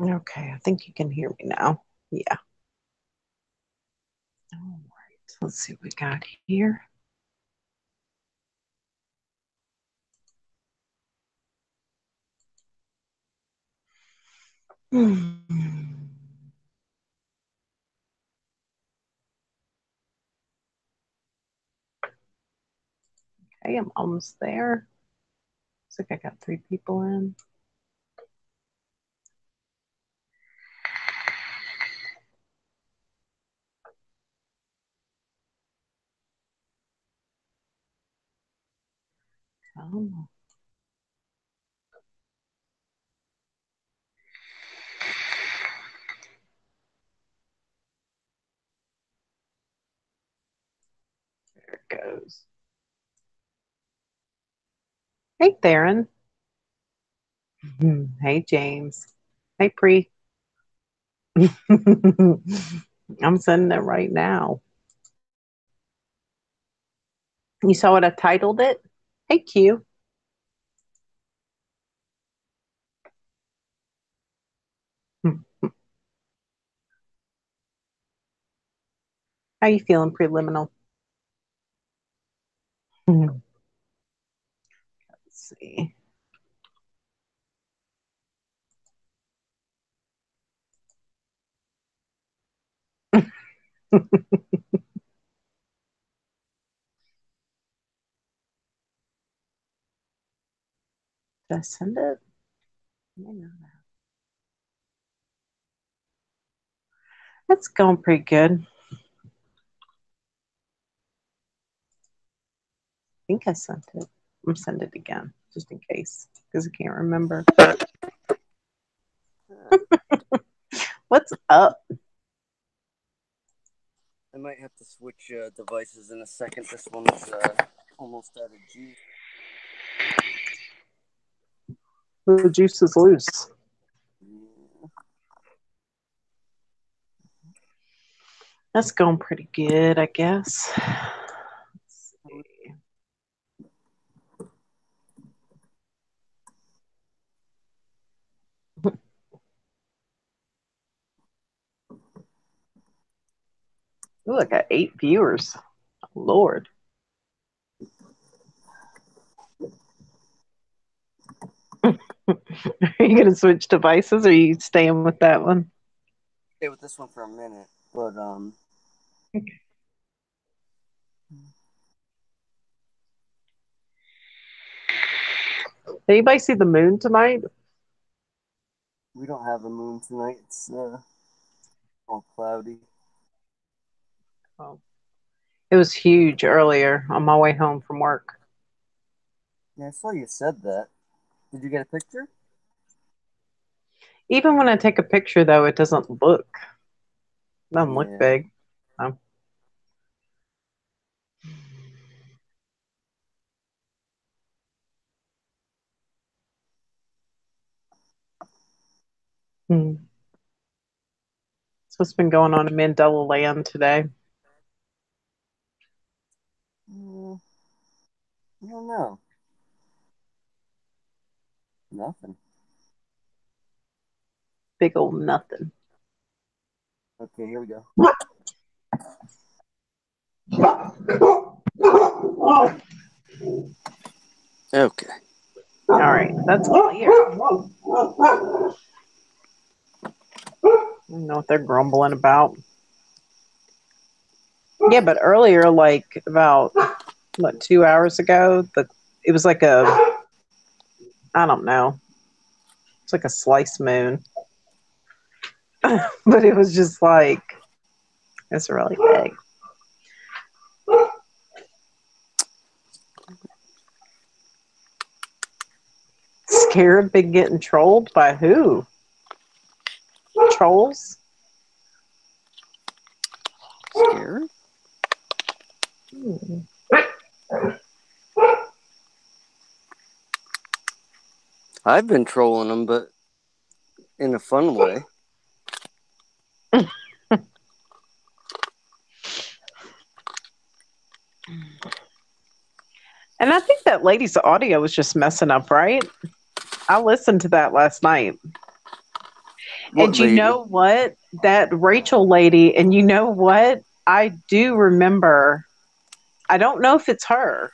Okay, I think you can hear me now. Yeah. All right. Let's see what we got here. Hmm. Okay, I'm almost there. Looks like I got 3 people in. Oh, there it goes. Hey, Theron. Hey, James. Hey, Pre. I'm sending it right now. You saw what I titled it? Hey, Q. How you feeling, preliminal? Let's see. Did I send it? May not have. That's going pretty good. I think I sent it. I'm gonna send it again, just in case, because I can't remember. What's up? I might have to switch devices in a second. This one's almost out of juice. The juice is loose. Yeah. That's going pretty good, I guess. Let's see. Ooh, I got 8 viewers. Lord. Are you going to switch devices or are you staying with that one? Stay with this one for a minute, but Did anybody see the moon tonight? we don't have a moon tonight. It's all cloudy. Oh. It was huge earlier on my way home from work. Yeah, I saw you said that. Did you get a picture? Even when I take a picture, though, it doesn't look Yeah. big. Oh. Hmm. So what's been going on in Mandela Land today? I don't know. Nothing. Big old nothing. Okay, here we go. Okay. All right, that's clear. I don't know what they're grumbling about. Yeah, but earlier, like about what 2 hours ago, it was like I don't know, it's like a slice moon, but it was just like it's really big. Scared, been getting trolled by who? Trolls? Scared? Hmm. I've been trolling them, but in a fun way. And I think that lady's audio was just messing up, right? I listened to that last night. And you lady? know what? That Rachel lady, and you know what? I do remember, I don't know if it's her,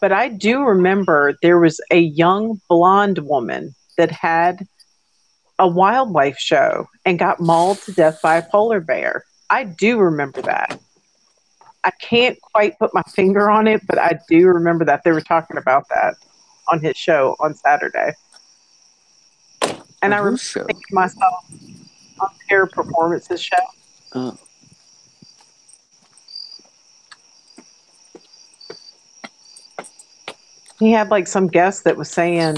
but I do remember there was a young blonde woman that had a wildlife show and got mauled to death by a polar bear. I do remember that. I can't quite put my finger on it, but I do remember that they were talking about that on his show on Saturday. And On I remember whose show? thinking to myself, on Terror Performances show, Oh, he had like some guest that was saying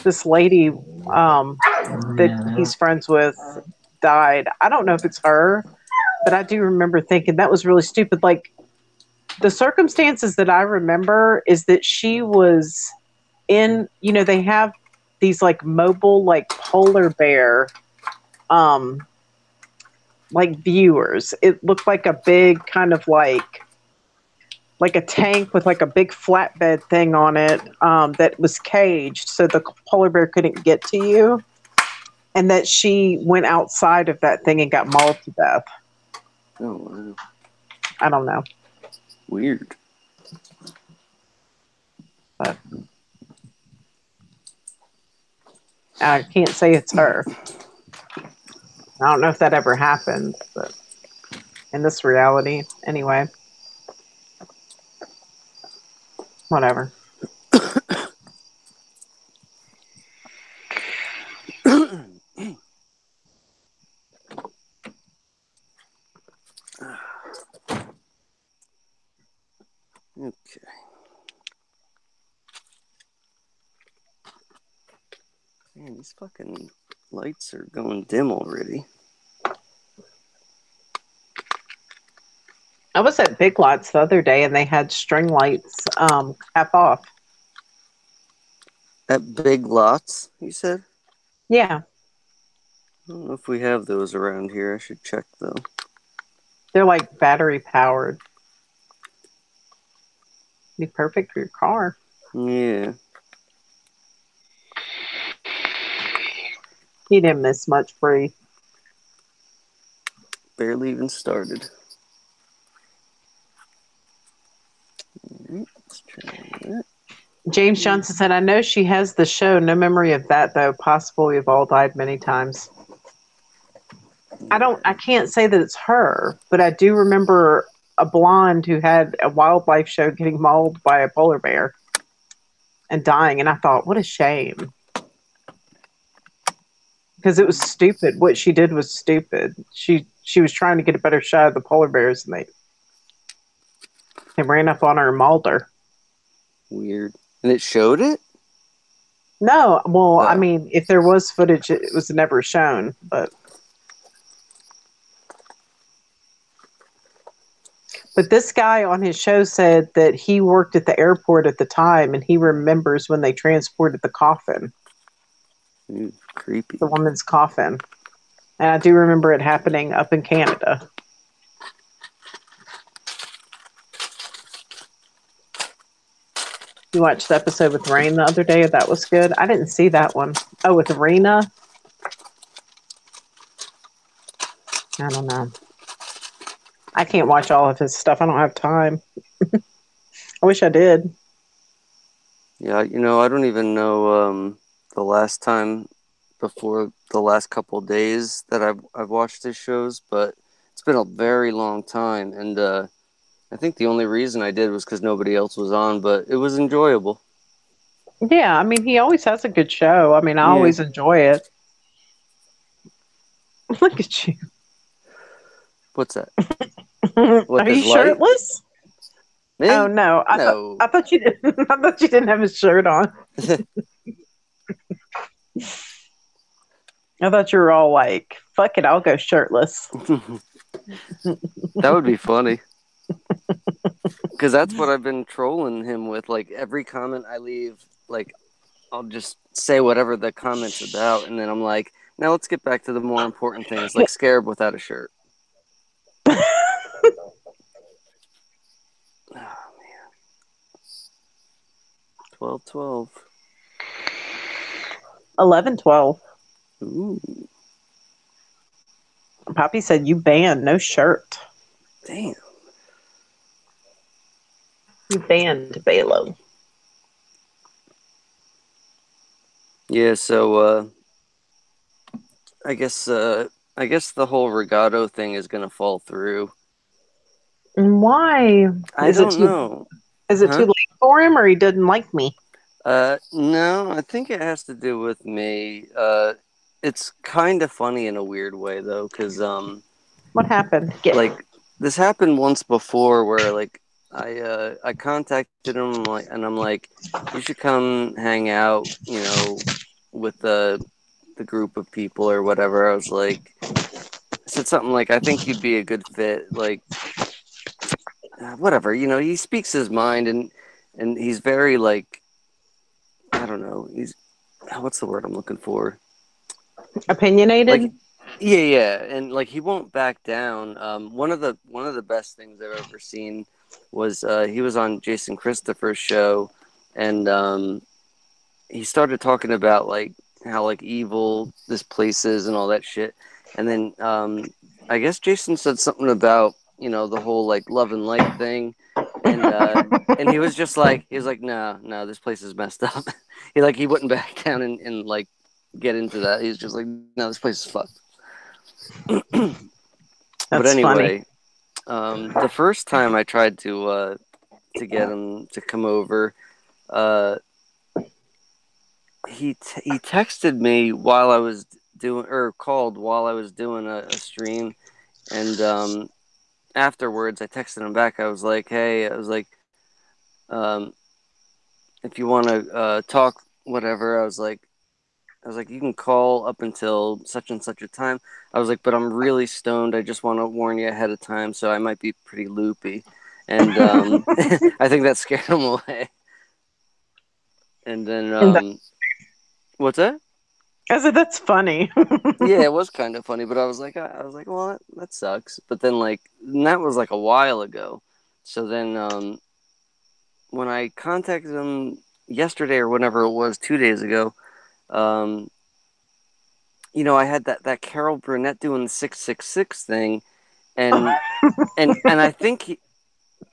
this lady that he's friends with died. I don't know if it's her, but I do remember thinking that was really stupid. Like the circumstances that I remember is that she was in, they have these like mobile, like polar bear, um, like viewers. It looked like a big kind of like a tank with like a big flatbed thing on it that was caged so the polar bear couldn't get to you, and that she went outside of that thing and got mauled to death. oh, wow. I don't know, Weird. but I can't say it's her. I don't know if that ever happened, but in this reality, anyway, whatever. Okay. Man, these fucking lights are going dim already. I was at Big Lots the other day and they had string lights half off. At Big Lots, you said? Yeah, I don't know if we have those around here. I should check though. they're like battery powered. Be perfect for your car. Yeah. You didn't miss much, Bree. Barely even started. Alright, let's try that. James Johnson said, I know she has the show. No memory of that, though. Possible we've all died many times. I can't say that it's her, but I do remember a blonde who had a wildlife show getting mauled by a polar bear and dying. And I thought, what a shame. Because it was stupid. What she did was stupid. She was trying to get a better shot of the polar bears, and they ran up on her and mauled her. Weird. And it showed it? No, well, I Oh. mean, if there was footage, it was never shown. But this guy on his show said that he worked at the airport at the time, and he remembers when they transported the coffin, Ooh, creepy. the woman's coffin. And I do remember it happening up in Canada. You watched the episode with Rain the other day? That was good. I didn't see that one. Oh, with Arena? I don't know. I can't watch all of his stuff. I don't have time. I wish I did. Yeah, I don't even know the last time before the last couple of days that I've watched his shows, but it's been a very long time, and I think the only reason I did was because nobody else was on, but it was enjoyable. Yeah, I mean, he always has a good show. I mean, I Yeah. always enjoy it. Look at you. What's that? Are you This light? shirtless? Oh Me? no, No. I thought you didn't. I thought you didn't have his shirt on. I thought you were all like, "Fuck it, I'll go shirtless." That would be funny. Because that's what I've been trolling him with. Like, every comment I leave, like, I'll just say whatever the comment's about, and then I'm like, now let's get back to the more important things, like Scarab without a shirt. Oh, man. 12-12. 11, 12. Ooh. Poppy said you banned no shirt. Damn. You banned Balo. Yeah, so I guess the whole Regato thing is gonna fall through. Why? I don't know. Is it too late for him, or he didn't like me? No, I think it has to do with me. It's kind of funny in a weird way though, because What happened? like this happened once before where like I contacted him like and I'm like, you should come hang out, with the group of people or whatever. I was like, I said something like, I think you'd be a good fit, like whatever, he speaks his mind and he's very like, I don't know, he's what's the word I'm looking for? Opinionated? Like, yeah, and like he won't back down. One of the best things I've ever seen was he was on Jason Christopher's show, and he started talking about like how like evil this place is and all that shit, and then I guess Jason said something about the whole like love and light thing, and he was just like no, this place is messed up. he wouldn't back down and like get into that. He's just like, no, this place is fucked. But That's funny. anyway, the first time I tried to get him to come over, uh, he texted me while I was doing or called while I was doing a stream, and afterwards I texted him back. I was like, hey, um, if you want to talk, whatever. I was like, you can call up until such and such a time. I was like, but I'm really stoned. I just want to warn you ahead of time, so I might be pretty loopy. And I think that scared him away. And then, what's that? I said that's funny. Yeah, it was kind of funny, but I was like, well, that sucks. But then, like, and that was like a while ago. So then, when I contacted him yesterday or whenever it was, 2 days ago, um, I had that Carol Burnett doing the 666 thing, and I think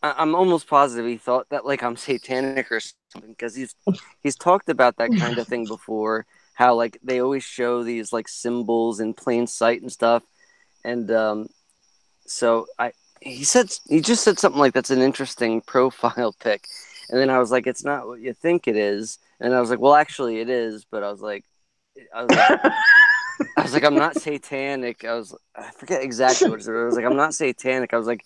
I'm almost positive he thought that like I'm satanic or something because he's talked about that kind of thing before. How like they always show these like symbols in plain sight and stuff, and so he just said something like that's an interesting profile pic, and then I was like, it's not what you think it is, and I was like, well, actually, it is, but I was like. I'm not satanic. I forget exactly what it was. I was like, I'm not satanic. I was like,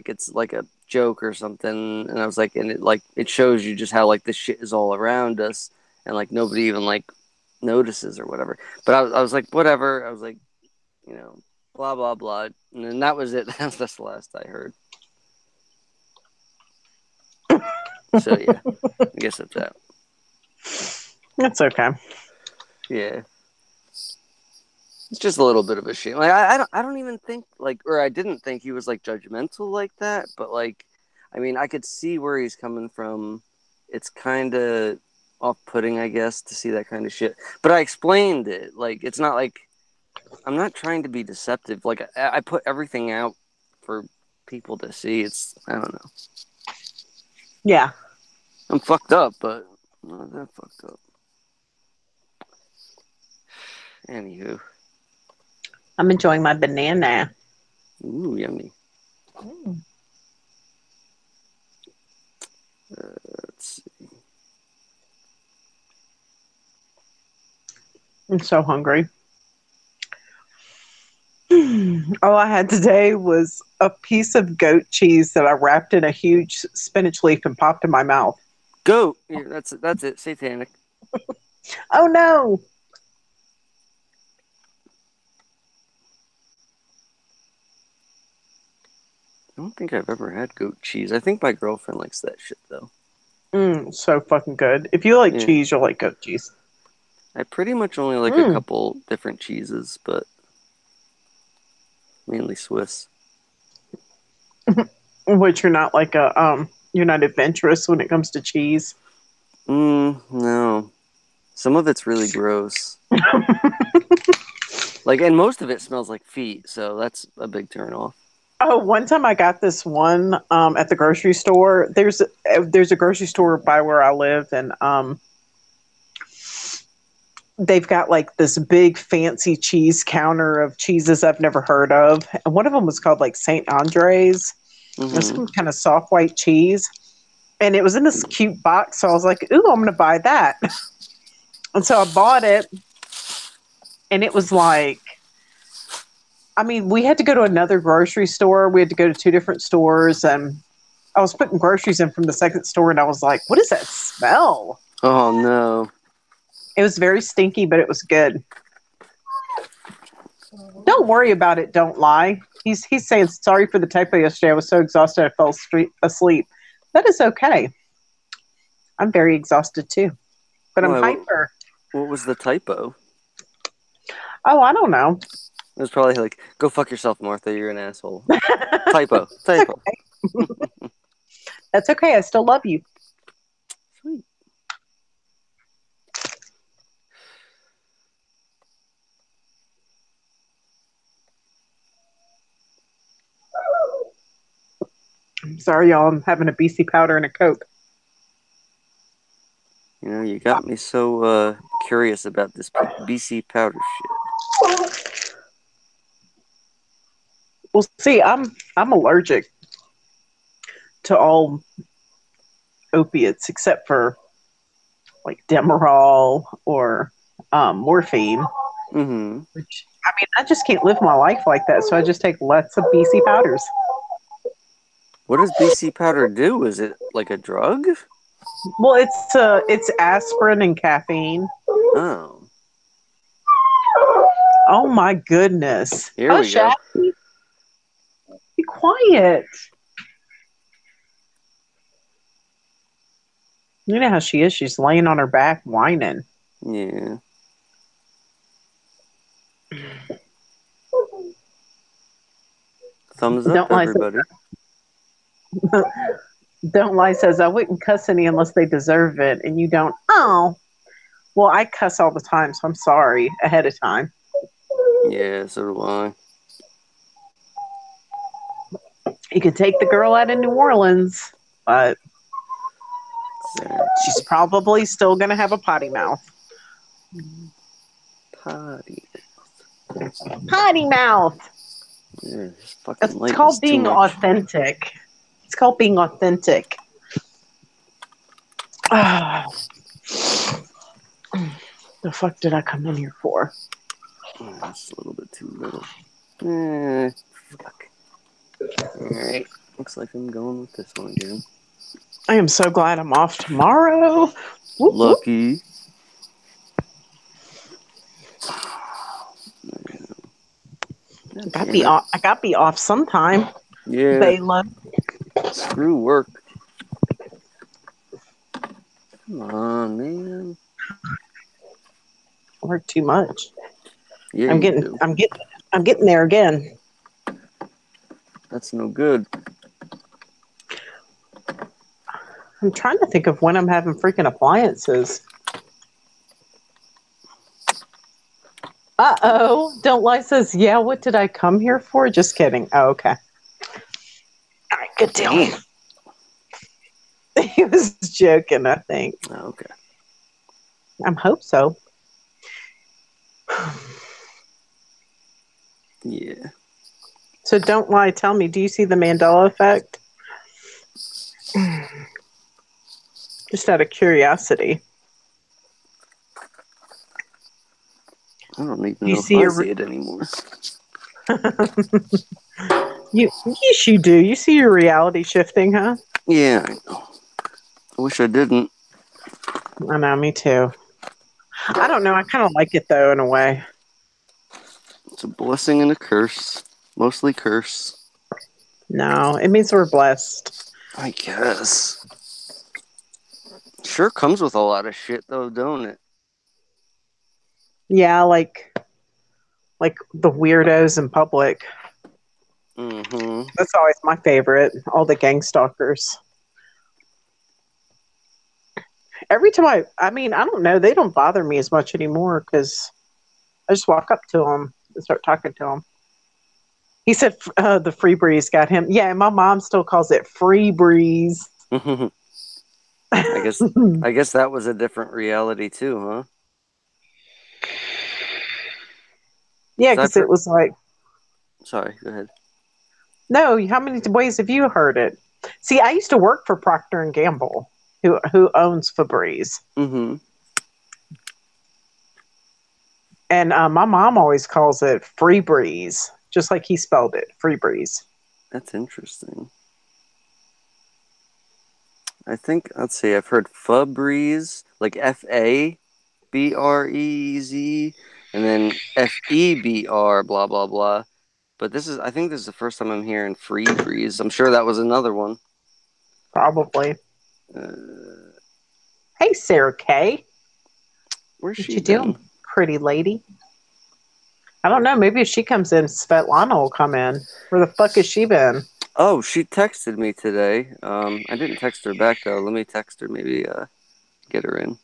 it's like a joke or something. And I was like, and it shows you just how like this shit is all around us, and like nobody even like notices or whatever. But I was like, whatever. I was like, blah blah blah, and then that was it. That's the last I heard. So yeah, I guess that's that. That's okay. Yeah. It's just a little bit of a shame. Like I don't even think like, or I didn't think he was like judgmental like that. But like, I mean, I could see where he's coming from. It's kind of off-putting, I guess, to see that kind of shit. But I explained it. Like, it's not like I'm not trying to be deceptive. Like, I put everything out for people to see. I don't know. Yeah. I'm fucked up, but I'm not that fucked up. Anywho. I'm enjoying my banana. Ooh, yummy. Let's see. I'm so hungry. All I had today was a piece of goat cheese that I wrapped in a huge spinach leaf and popped in my mouth. Goat. Yeah, that's it. Satanic. Oh no! I don't think I've ever had goat cheese. I think my girlfriend likes that shit though. So fucking good. If you like Yeah. cheese, you'll like goat cheese. I pretty much only like a couple different cheeses, but mainly Swiss. Which you're not like you're not adventurous when it comes to cheese. No. Some of it's really gross. Like, and most of it smells like feet, so that's a big turn off. Oh, one time I got this one at the grocery store. There's a grocery store by where I live, and they've got like this big fancy cheese counter of cheeses I've never heard of. And one of them was called like St. Andre's. It was some kind of soft white cheese. And it was in this cute box. So I was like, ooh, I'm going to buy that. And so I bought it. And it was like, I mean, we had to go to another grocery store. We had to go to two different stores. And I was putting groceries in from the second store. And I was like, what is that smell? Oh, no. It was very stinky, but it was good. Don't worry about it. Don't lie. He's saying sorry for the typo yesterday. I was so exhausted I fell asleep. That is okay. I'm very exhausted too, but I'm hyper. What was the typo? Oh, I don't know. It was probably like, go fuck yourself, Martha. You're an asshole. Typo. Okay. That's okay. I still love you. Sweet. I'm sorry, y'all. I'm having a BC powder and a Coke. You know, you got me so curious about this BC powder shit. Well, see, I'm allergic to all opiates except for like Demerol or morphine. Mm-hmm. Which, I mean, I just can't live my life like that, so I just take lots of BC powders. What does BC powder do? Is it like a drug? Well, it's aspirin and caffeine. Oh. Oh my goodness. Here we go. Be quiet. You know how she is. She's laying on her back whining. Yeah. Thumbs up, everybody. Don't Lie says, I wouldn't cuss any unless they deserve it. And you don't. Oh. Well, I cuss all the time, so I'm sorry ahead of time. Yeah, so do I. You could take the girl out in New Orleans, but she's probably still going to have a potty mouth. Potty mouth. Yeah, it's called being authentic. It's called being authentic. The fuck did I come in here for? That's a little bit too little. Fuck. Alright. Looks like I'm going with this one again. I am so glad I'm off tomorrow. Lucky. I got to be off sometime. Yeah. Bayla. Screw work. Come on, man. Work too much. Yeah, I'm getting there again. That's no good. I'm trying to think of when I'm having freaking appliances. Uh-oh. Don't Lie says, yeah, what did I come here for? Just kidding. Oh, okay. All right, good deal. Damn. He was joking, I think. Oh, okay. I hope so. Yeah. So Don't Lie, tell me, do you see the Mandela effect? Just out of curiosity. I don't even know if I see it anymore. Yes, you do. You see your reality shifting, huh? Yeah, I know. I wish I didn't. I know, me too. I don't know. I kind of like it, though, in a way. It's a blessing and a curse. Mostly curse. No, it means we're blessed. I guess. Sure comes with a lot of shit, though, don't it? Yeah, like the weirdos in public. Mm-hmm. That's always my favorite. All the gang stalkers. Every time I mean, I don't know. They don't bother me as much anymore because I just walk up to them. and start talking to him. He said the free breeze got him. Yeah, and my mom still calls it free breeze. I guess that was a different reality too, huh? Yeah, because it was like, sorry, go ahead. No, how many ways have you heard it? See, I used to work for Procter and Gamble, who owns Febreze. Mm-hmm. And my mom always calls it free breeze, just like he spelled it, free breeze. That's interesting. I think, let's see, I've heard Febreze, like Fabrez, and then Febr, blah, blah, blah. But I think this is the first time I'm hearing free breeze. I'm sure that was another one. Probably. Hey, Sarah Kay. Where's What she you been? doing, pretty lady? I don't know. Maybe if she comes in, Svetlana will come in. Where the fuck has she been? Oh, she texted me today. I didn't text her back though. Let me text her. Maybe get her in.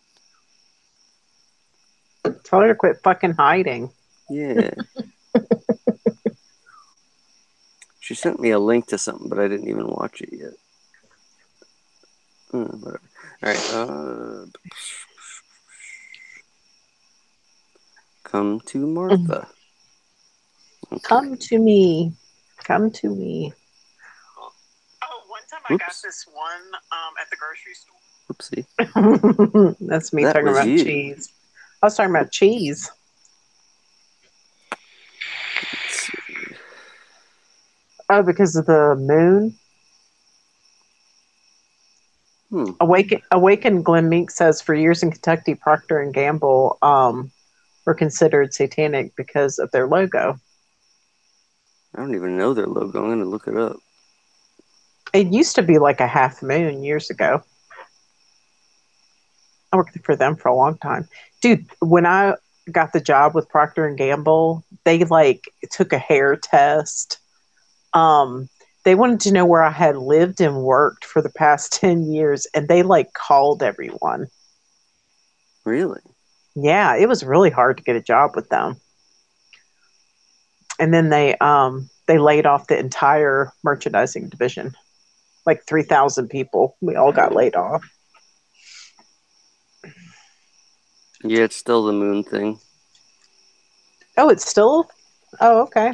Tell her to quit fucking hiding. Yeah. She sent me a link to something, but I didn't even watch it yet. Whatever. All right. Come to Martha. Okay. Come to me. Come to me. Oh, one time I got this one at the grocery store. Oopsie. That's me talking about cheese. I was talking about cheese. Let's see. Oh, because of the moon? Awaken Glenn Meek says for years in Kentucky, Procter and Gamble were considered satanic because of their logo. I don't even know their logo. I'm going to look it up. It used to be like a half moon years ago. I worked for them for a long time. Dude, when I got the job with Procter and Gamble, they like took a hair test. They wanted to know where I had lived and worked for the past 10 years, and they like called everyone. Really? Yeah, it was really hard to get a job with them. And then they laid off the entire merchandising division. Like 3,000 people. We all got laid off. Yeah, it's still the moon thing. Oh, it's still? Oh, okay.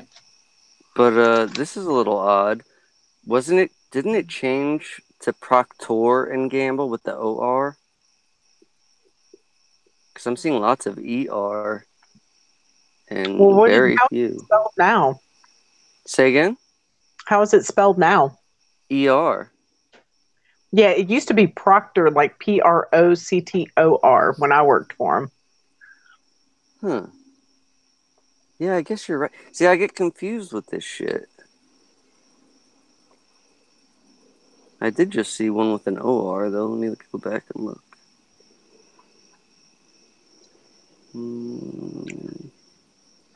But this is a little odd. Didn't it change to Procter and Gamble with the OR? Because I'm seeing lots of ER and very how few. is it spelled now? Say again? How is it spelled now? ER. Yeah, it used to be Proctor, like Proctor, when I worked for him. Huh. Yeah, I guess you're right. See, I get confused with this shit. I did just see one with an OR, though. Let me go back and look. Who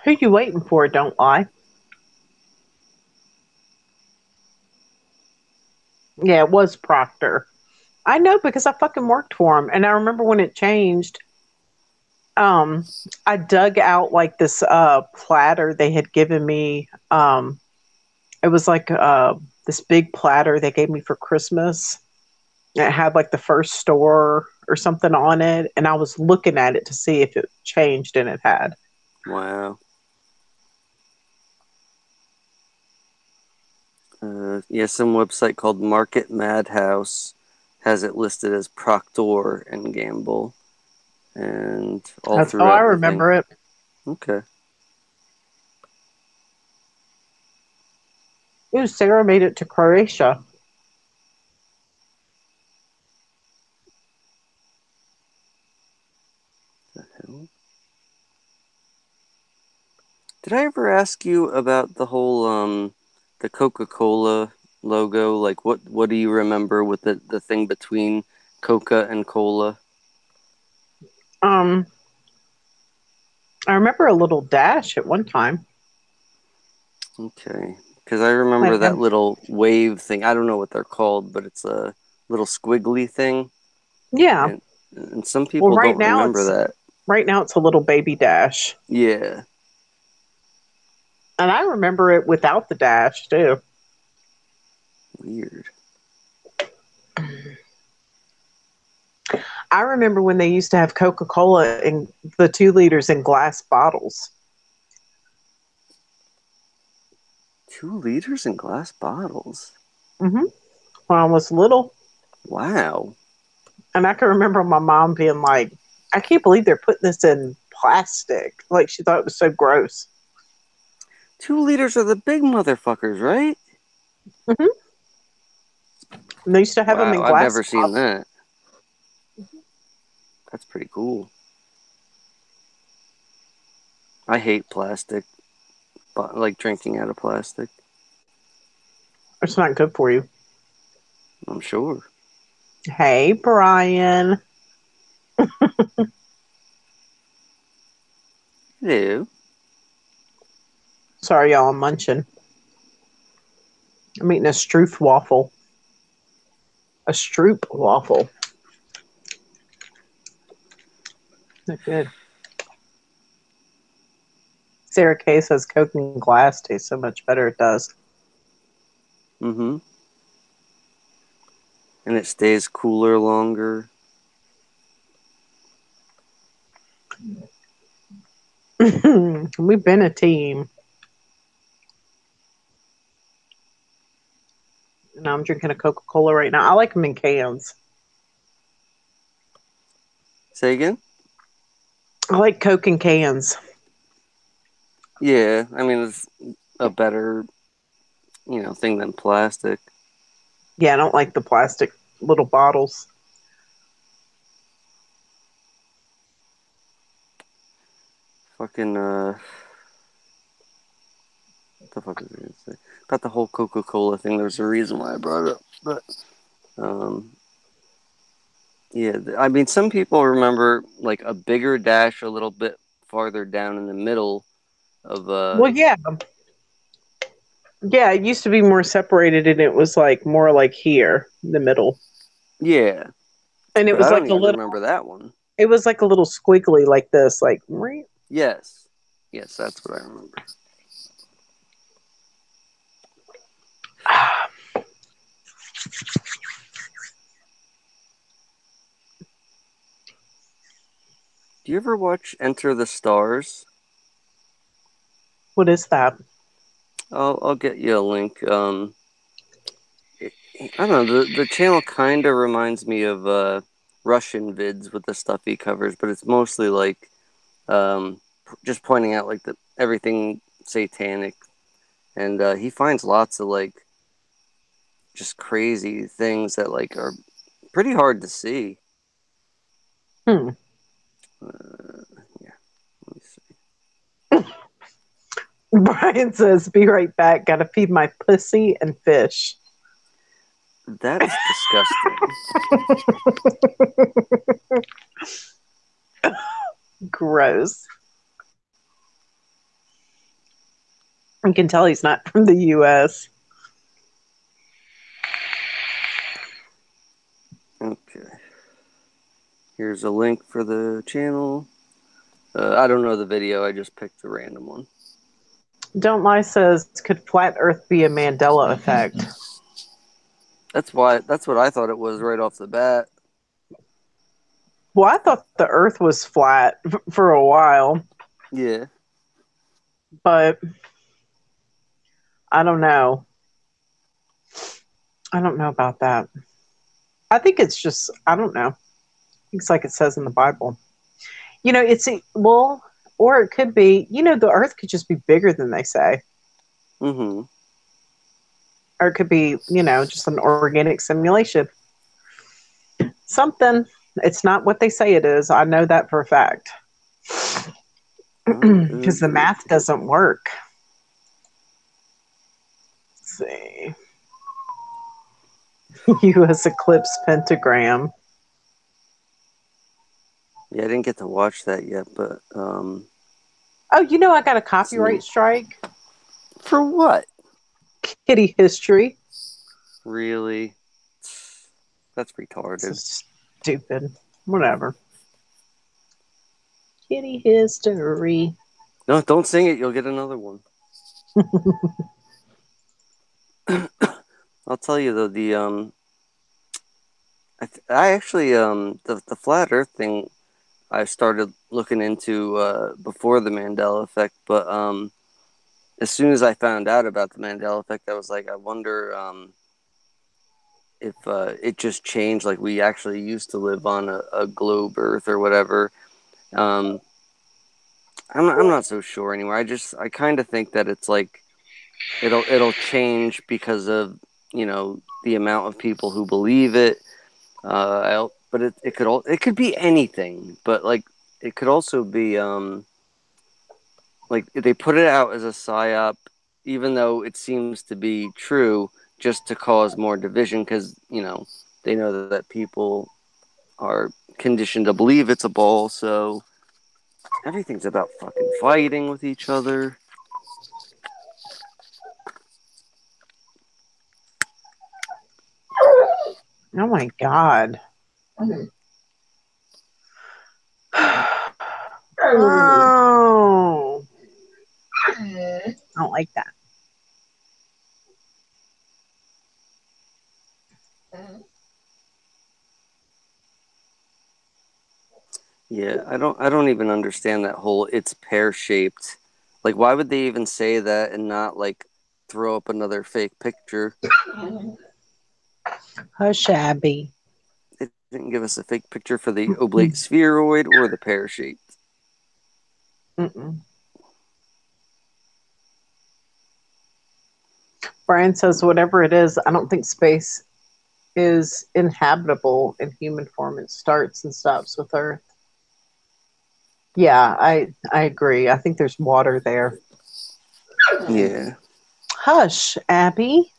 you waiting for? Don't lie. Yeah, it was Proctor. I know because I fucking worked for him, and I remember when it changed. I dug out like this platter they had given me. It was like this big platter they gave me for Christmas. It had like the first store or something on it, and I was looking at it to see if it changed, and it had. Wow. Yeah, some website called Market Madhouse has it listed as Procter and Gamble, and all throughout. I remember it. Okay. Ooh, Sarah made it to Croatia. The hell? Did I ever ask you about the whole the Coca-Cola logo? Like, what do you remember with the thing between Coca and Cola? I remember a little dash at one time. Okay, because I remember that little wave thing. I don't know what they're called, but it's a little squiggly thing. Yeah. And some people don't remember that. Right now it's a little baby dash. Yeah. And I remember it without the dash too. Weird. I remember when they used to have Coca-Cola in the 2 liters in glass bottles. 2 liters in glass bottles? Mm-hmm. When I was little. Wow. And I can remember my mom being like, I can't believe they're putting this in plastic. Like, she thought it was so gross. 2 liters are the big motherfuckers, right? Mm-hmm. And they used to have them Wow, in I've glass never seen bottles. that. That's pretty cool. I hate plastic, but like drinking out of plastic. It's not good for you. I'm sure. Hey, Brian. Hello. Sorry, y'all, I'm munching. I'm eating a Stroop waffle. A Stroop waffle. Not good. Sarah Kay says Coke and glass tastes so much better. It does. Mm-hmm. And it stays cooler longer. We've been a team. And I'm drinking a Coca-Cola right now. I like them in cans. Say again? I like Coke in cans. Yeah, I mean, it's a better, thing than plastic. Yeah, I don't like the plastic little bottles. Fucking, what the fuck is I gonna say? About the whole Coca-Cola thing, there's a reason why I brought it up. But, um, yeah, I mean, some people remember, like, a bigger dash a little bit farther down in the middle of, Well, yeah. Yeah, it used to be more separated and it was like more like here in the middle. yeah, And it but I was don't like a even little remember that one. it was like a little squiggly like this, like Yes. Yes, that's what I remember. Do you ever watch Enter the Stars? what is that? I'll get you a link. I don't know. The channel kind of reminds me of Russian vids with the stuff he covers, but it's mostly like just pointing out like the everything satanic, and he finds lots of like just crazy things that like are pretty hard to see. Hmm. Yeah, let me see. Brian says, be right back, gotta feed my pussy and fish. That is disgusting. Gross. You can tell he's not from the US. Okay, here's a link for the channel. I don't know the video. I just picked a random one. Don't Lie says, could flat earth be a Mandela effect? That's what I thought it was right off the bat. Well, I thought the earth was flat for a while, Yeah. but I don't know. I don't know about that. I think it's just, I don't know. It's like it says in the Bible. It's, well, or it could be, the earth could just be bigger than they say. Mm-hmm. Or it could be, just an organic simulation. Something. It's not what they say it is. I know that for a fact. Because the Agreed. math doesn't work. Let's see. U.S. eclipse pentagram. Yeah, I didn't get to watch that yet, but Oh, I got a copyright strike. For what? Kitty history. Really? That's So retarded. stupid. Whatever. Kitty history. No, don't sing it. You'll get another one. I'll tell you though, I actually the flat Earth thing I started looking into before the Mandela effect, but as soon as I found out about the Mandela effect, I was like, I wonder if it just changed. Like we actually used to live on a globe Earth or whatever. Um, I'm not so sure anymore. I kind of think that it's like it'll change because of the amount of people who believe it. But it could be anything. But like it could also be like they put it out as a psyop, even though it seems to be true, just to cause more division because they know that people are conditioned to believe it's a ball. So everything's about fucking fighting with each other. Oh my God. Oh, I don't like that. Yeah, I don't even understand that whole it's pear shaped. Like why would they even say that and not like throw up another fake picture? Hush, Abby. They didn't give us a fake picture for the oblate spheroid or the pear shaped. Mm-mm. Brian says, whatever it is, I don't think space is inhabitable in human form. It starts and stops with Earth. Yeah, I agree. I think there's water there. Yeah. Hush, Abby.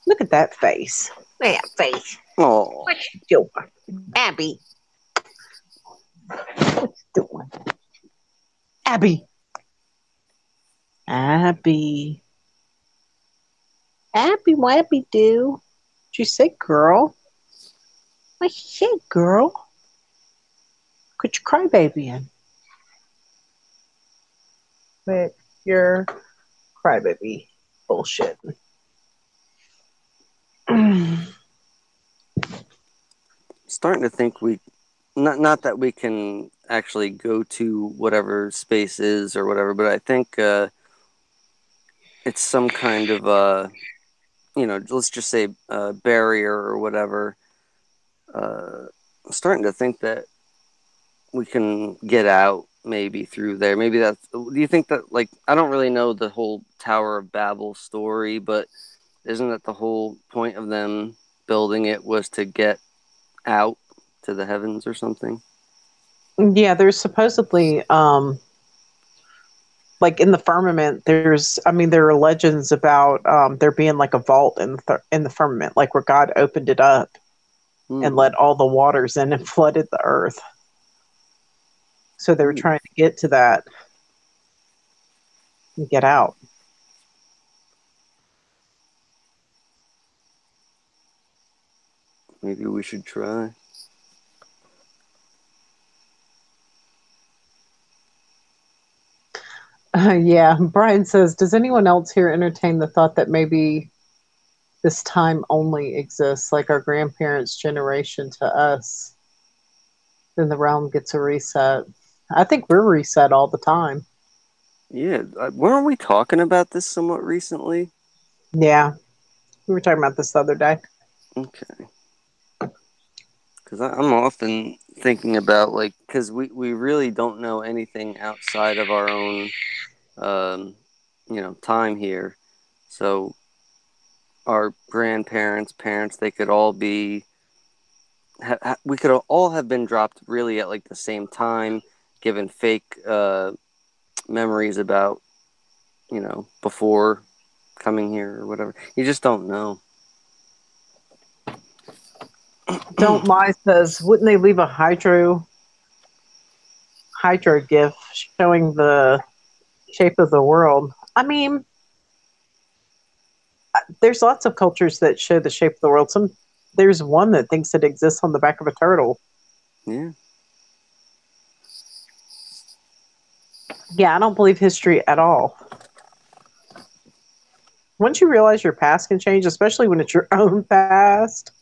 Look at that face. That face. Oh. What you doing? Abby. What you doing? Abby. Abby. Abby Wabby do. What you say, girl? What you say, girl? Put your crybaby in. Quit your crybaby bullshit. Starting to think we not that we can actually go to whatever space is or whatever, but I think it's some kind of let's just say barrier or whatever. I'm starting to think that we can get out maybe through there. Maybe that's. Do you think that like I don't really know the whole Tower of Babel story, but isn't that the whole point of them building it was to get out to the heavens or something? Yeah, there's supposedly like in the firmament there are legends about there being like a vault in the firmament, like where God opened it up and let all the waters in and flooded the earth. So they were trying to get to that and get out. Maybe we should try. Yeah, Brian says, does anyone else here entertain the thought that maybe this time only exists, like our grandparents' generation to us? Then the realm gets a reset. I think we're reset all the time. Yeah, weren't we talking about this somewhat recently? Yeah, we were talking about this the other day. Okay. Because I'm often thinking about like, because we really don't know anything outside of our own, um, time here. So our grandparents, parents, they could all be, we could all have been dropped really at like the same time, given fake memories about, before coming here or whatever. You just don't know. Don't lie says, wouldn't they leave a hydro gif showing the shape of the world? I mean, there's lots of cultures that show the shape of the world. There's one that thinks it exists on the back of a turtle. Yeah. Yeah, I don't believe history at all. Once you realize your past can change, especially when it's your own past,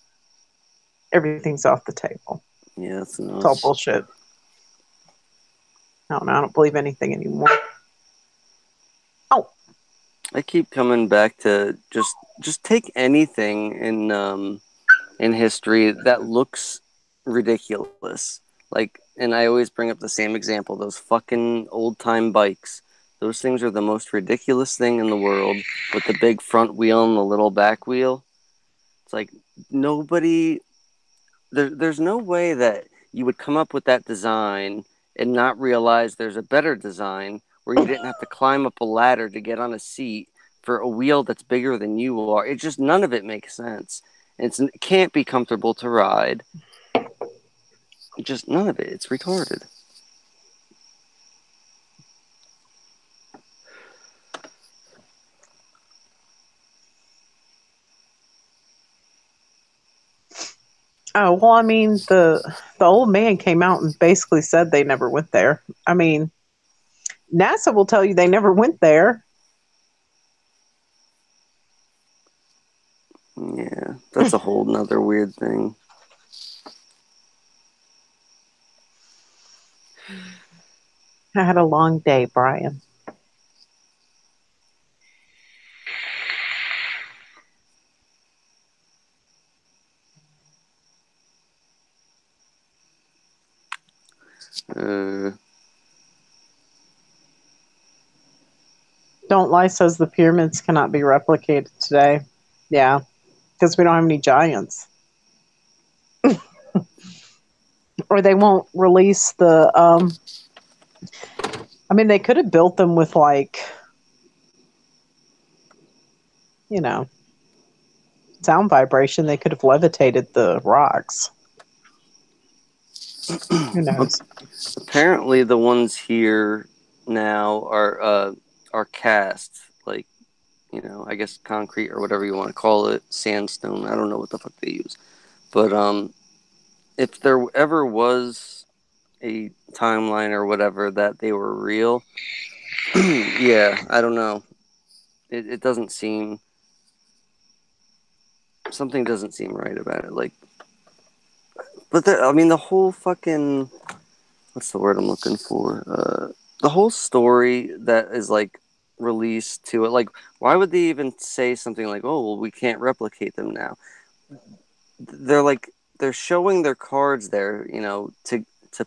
everything's off the table. Yeah, it's nuts. It's all bullshit. I don't know. I don't believe anything anymore. Oh, I keep coming back to just take anything in history that looks ridiculous. Like, and I always bring up the same example, those fucking old time bikes. Those things are the most ridiculous thing in the world, with the big front wheel and the little back wheel. It's like nobody there's no way that you would come up with that design and not realize there's a better design where you didn't have to climb up a ladder to get on a seat for a wheel that's bigger than you are. It just, none of it makes sense. It can't be comfortable to ride. Just none of it. It's retarded. oh well. I mean, the old man came out and basically said they never went there. I mean, NASA will tell you they never went there. Yeah, that's a whole nother weird thing. I had a long day, Brian. Don't Lie says the pyramids cannot be replicated today. Yeah, because we don't have any giants. Or they won't release the I mean, they could have built them with, like, you know, sound vibration. They could have levitated the rocks. Who knows? Apparently the ones here now are cast, like, you know, I guess concrete or whatever you want to call it, sandstone. I don't know what the fuck they use. But if there ever was a timeline or whatever that they were real, yeah, I don't know. It doesn't seem, something doesn't seem right about it. Like, but I mean, the whole fucking, what's the word I'm looking for? The whole story that is like released to it. Like, why would they even say something like, "Oh, well, we can't replicate them now"? They're showing their cards there, you know, to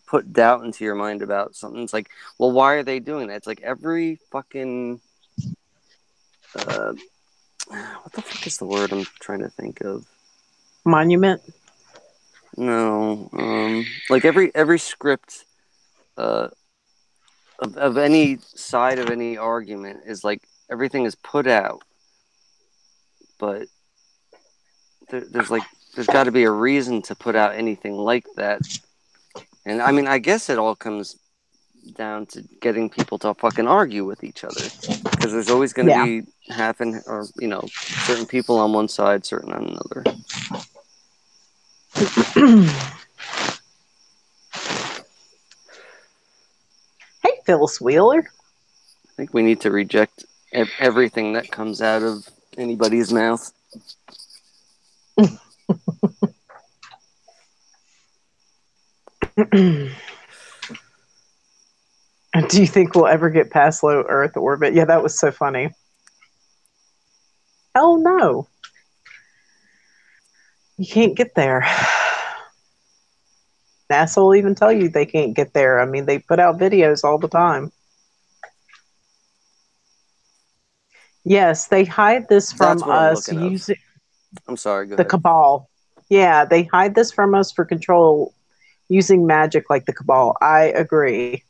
put doubt into your mind about something. It's like, well, why are they doing that? It's like every fucking what the fuck is the word I'm trying to think of? Monument? No, like every script uh, of any side of any argument is like everything is put out, but there's got to be a reason to put out anything like that. And I mean, I guess it all comes down to getting people to fucking argue with each other, because there's always going to be half and, or, you know, certain people on one side, certain on another. Hey, Phyllis Wheeler. I think we need to reject everything that comes out of anybody's mouth. Do you think we'll ever get past low Earth orbit? Yeah, that was so funny. Oh no. You can't get there. NASA will even tell you they can't get there. I mean, they put out videos all the time. Yes, they hide this from us using. I'm sorry, go the ahead. Cabal. Yeah, they hide this from us for control using magic like the Cabal. I agree.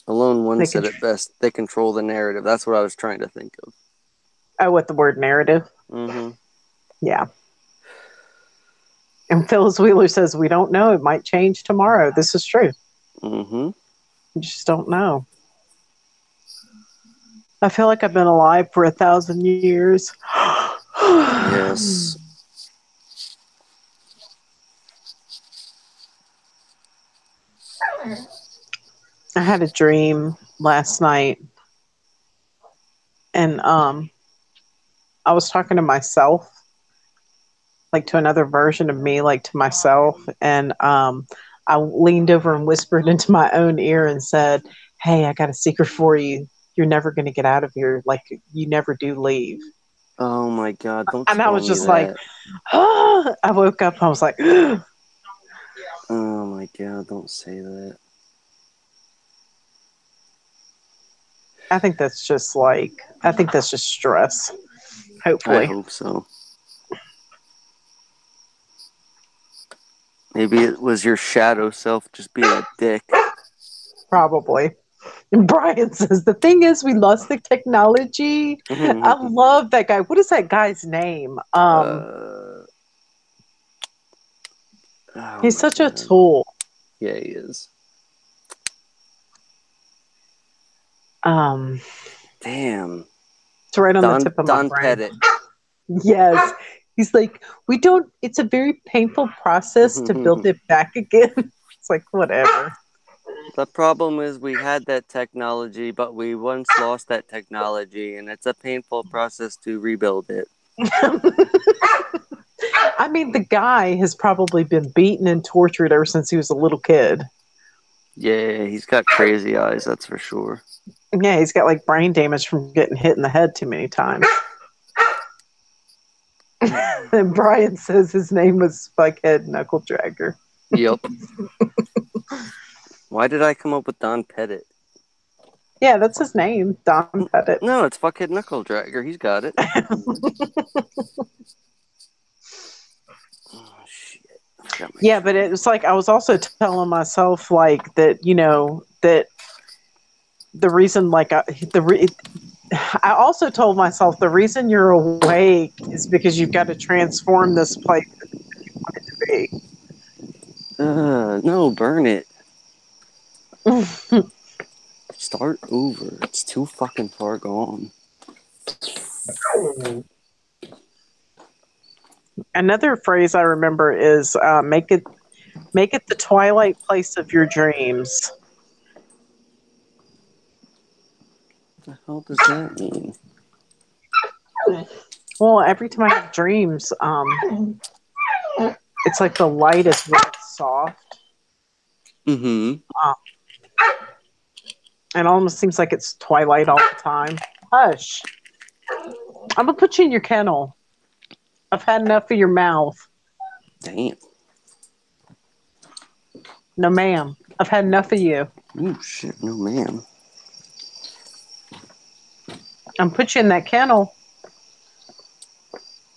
Alone One said it best. They control the narrative. That's what I was trying to think of. Oh, what, the word narrative? Mm-hmm. Yeah. And Phyllis Wheeler says, we don't know. It might change tomorrow. This is true. Mm-hmm. You just don't know. I feel like I've been alive for 1,000 years. Yes. I had a dream last night, and I was talking to myself, like to another version of me, like to myself, and I leaned over and whispered into my own ear and said, "Hey, I got a secret for you. You're never going to get out of here. Like you never do leave." Oh my God! Don't And I tell was me just like, that. oh, I woke up. I was like, Oh my God! Don't say that. I think that's just like, I think that's just stress. I Hopefully, hope so. Maybe it was your shadow self just being a dick. probably. And Brian says, the thing is, we lost the technology. I love that guy. What is that guy's name? Oh He's my such a God! tool. Yeah, he is. Um, Damn. it's right on the Don tip of my Don brain. Pettit. Yes. He's like, we don't, it's a very painful process to build it back again. It's like, whatever. The problem is we had that technology, but we once lost that technology, and it's a painful process to rebuild it. I mean, the guy has probably been beaten and tortured ever since he was a little kid. Yeah, he's got crazy eyes, that's for sure. Yeah, he's got like brain damage from getting hit in the head too many times. And Brian says his name was Spikehead Knuckle Dragger. Yep. Why did I come up with Don Pettit? Yeah, that's his name, Don Pettit. No, it's Fuckhead Knuckle Dragger. He's got it. Oh, shit. Yeah, but it was like I was also telling myself like that, you know, that the reason like I also told myself the reason you're awake is because you've got to transform this place into what you want it to be. No, burn it. Start over. It's too fucking far gone. Another phrase I remember is make it the twilight place of your dreams. What the hell does that mean? Well, every time I have dreams, it's like the light is really soft. Mm-hmm. And it almost seems like it's twilight all the time. Hush. I'm gonna put you in your kennel. I've had enough of your mouth. Damn. No, ma'am. I've had enough of you. Oh shit, no ma'am. I'm put you in that kennel.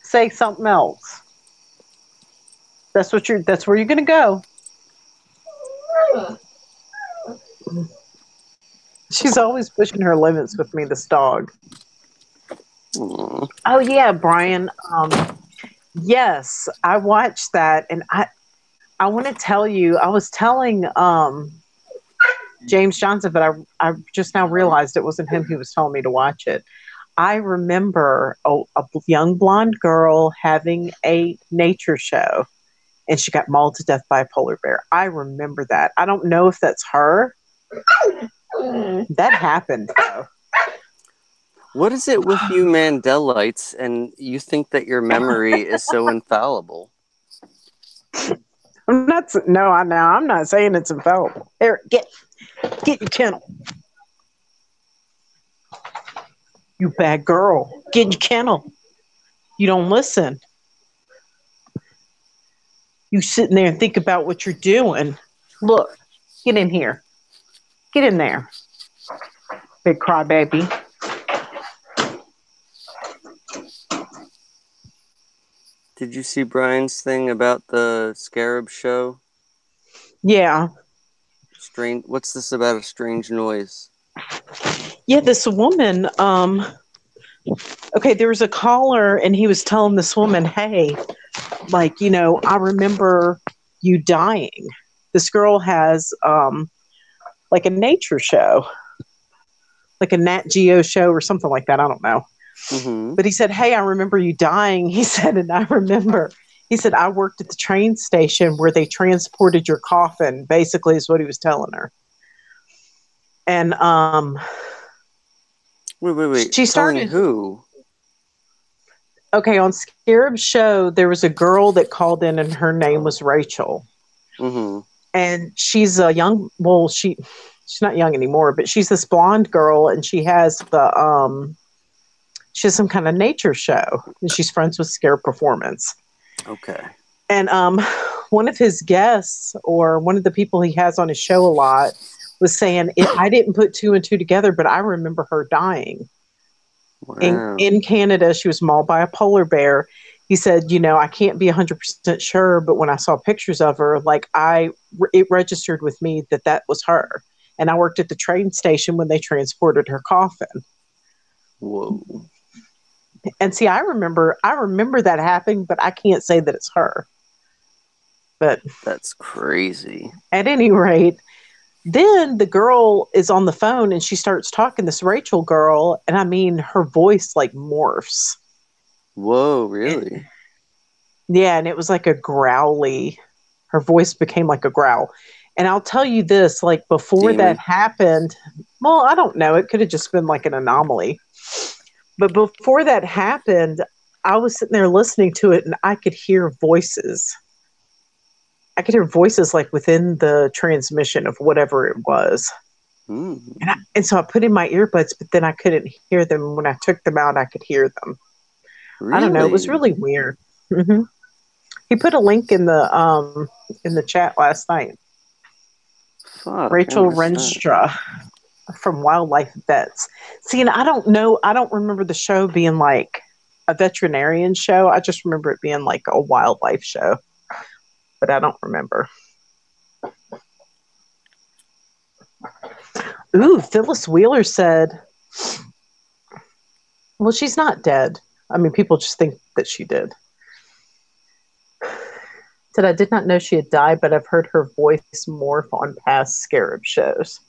Say something else. That's where you're gonna go. She's always pushing her limits with me, this dog. Aww. Oh yeah, Brian. Yes, I watched that, and I want to tell you, I was telling James Johnson, but I just now realized it wasn't him who was telling me to watch it. I remember a young blonde girl having a nature show, and she got mauled to death by a polar bear. I remember that. I don't know if that's her. That happened, though. What is it with you Mandelites and you think that your memory is so infallible? I'm not saying it's infallible. Here, get your kennel. You bad girl. Get in your kennel. You don't listen. You sitting there and think about what you're doing. Look, get in here. Get in there. Big crybaby. Did you see Brian's thing about the scarab show? Yeah. Strange. What's this about a strange noise? Yeah, this woman, okay, there was a caller and he was telling this woman, hey, like, you know, I remember you dying. This girl has like a nature show, like a Nat Geo show or something like that. I don't know. Mm-hmm. But he said, hey, I remember you dying. He said, and I remember, he said, I worked at the train station where they transported your coffin, basically is what he was telling her. And Wait. she Telling started, who? Okay, on Scarab's show, there was a girl that called in, and her name was Rachel. Mm-hmm. And she's a young, well, she's not young anymore, but she's this blonde girl, and she has some kind of nature show, and she's friends with Scarab Performance. Okay. And one of his guests, or one of the people he has on his show a lot, was saying, I didn't put two and two together, but I remember her dying. Wow. In Canada, she was mauled by a polar bear. He said, I can't be 100% sure, but when I saw pictures of her, it registered with me that was her. And I worked at the train station when they transported her coffin. Whoa. And see, I remember that happening, but I can't say that it's her. But that's crazy. At any rate, then the girl is on the phone and she starts talking, this Rachel girl, and I mean, her voice like morphs. Whoa, really? Yeah, and it was like a growly. Her voice became like a growl. And I'll tell you this, like before that Demon. happened, well, I don't know, it could have just been like an anomaly. But before that happened, I was sitting there listening to it and I could hear voices. I could hear voices like within the transmission of whatever it was. And so I put in my earbuds, but then I couldn't hear them. When I took them out, I could hear them. I don't know. It was Really? really weird. Mm-hmm. He put a link in the chat last night. Fuck, I Rachel missed that. Renstra from Wildlife Vets. See, and I don't know. I don't remember the show being like a veterinarian show. I just remember it being like a wildlife show, but I don't remember. Ooh, Phyllis Wheeler said, well, she's not dead. I mean, people just think that she did. Said, I did not know she had died, but I've heard her voice morph on past Scarab shows.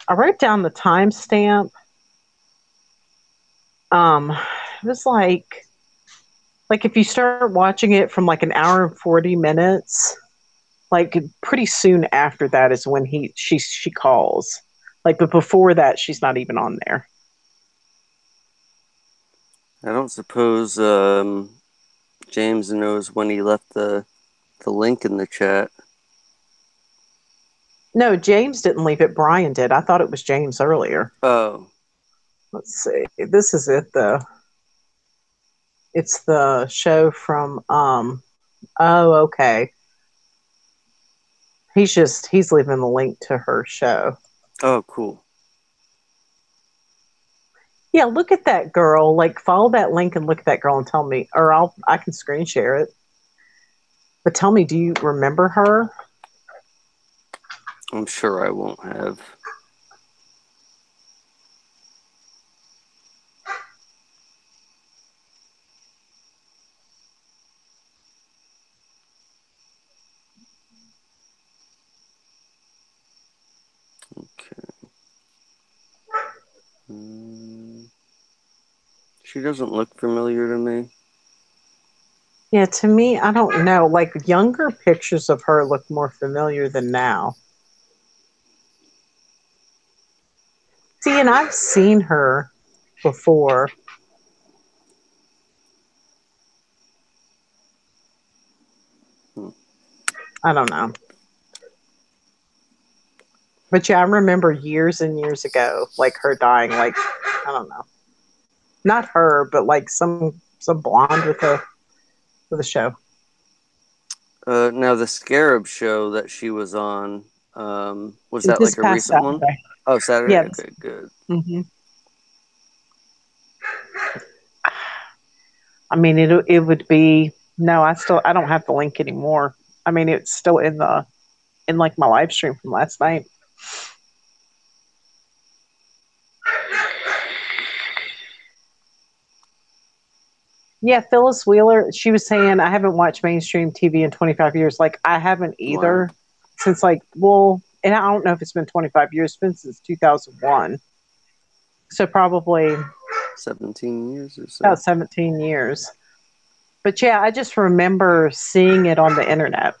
I wrote down the timestamp. It was like if you start watching it from like an hour and 40 minutes, like pretty soon after that is when she calls. Like, but before that, she's not even on there. I don't suppose James knows when he left the link in the chat. No, James didn't leave it. Brian did. I thought it was James earlier. Oh. Let's see. This is it though. It's the show from oh, okay. He's leaving the link to her show. Oh, cool. Yeah, look at that girl. Like, follow that link and look at that girl and tell me, or I can screen share it. But tell me, do you remember her? I'm sure I won't have. Okay. She doesn't look familiar to me. Yeah, to me, I don't know. Like, younger pictures of her look more familiar than now. See, and I've seen her before. I don't know. But yeah, I remember years and years ago, like her dying. Like, I don't know, not her, but like some blonde with a show. Now the Scarab show that she was on, was that This like a past recent one? Saturday. Oh, Saturday? Yeah. Okay, good. Mm-hmm. I mean, it would be no. I don't have the link anymore. I mean, it's still in like my live stream from last night. Yeah, Phyllis Wheeler, she was saying, I haven't watched mainstream TV in 25 years. Like, I haven't either Wow. since, like, well, and I don't know if it's been 25 years, it's been since 2001. So probably 17 years or so. about 17 years. But yeah, I just remember seeing it on the internet.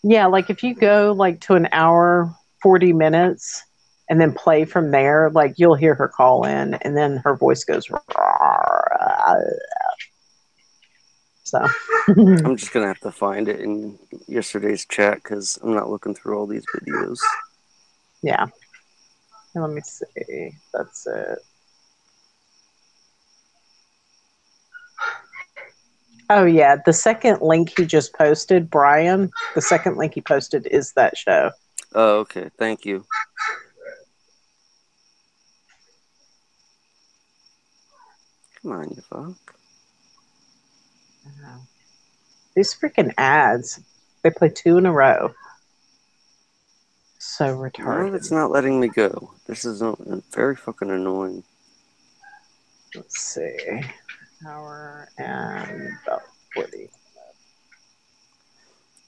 Yeah, like if you go like to an hour, 40 minutes, and then play from there, like you'll hear her call in, and then her voice goes. So I'm just gonna have to find it in yesterday's chat because I'm not looking through all these videos. yeah. Let me see. That's it. Oh yeah, the second link he just posted, Brian. The second link he posted is that show. Oh, okay. Thank you. Come on, you fuck. These freaking ads. They play 2 in a row. So retarded. No, it's not letting me go. This is very fucking annoying. Let's see. Hour and about 40.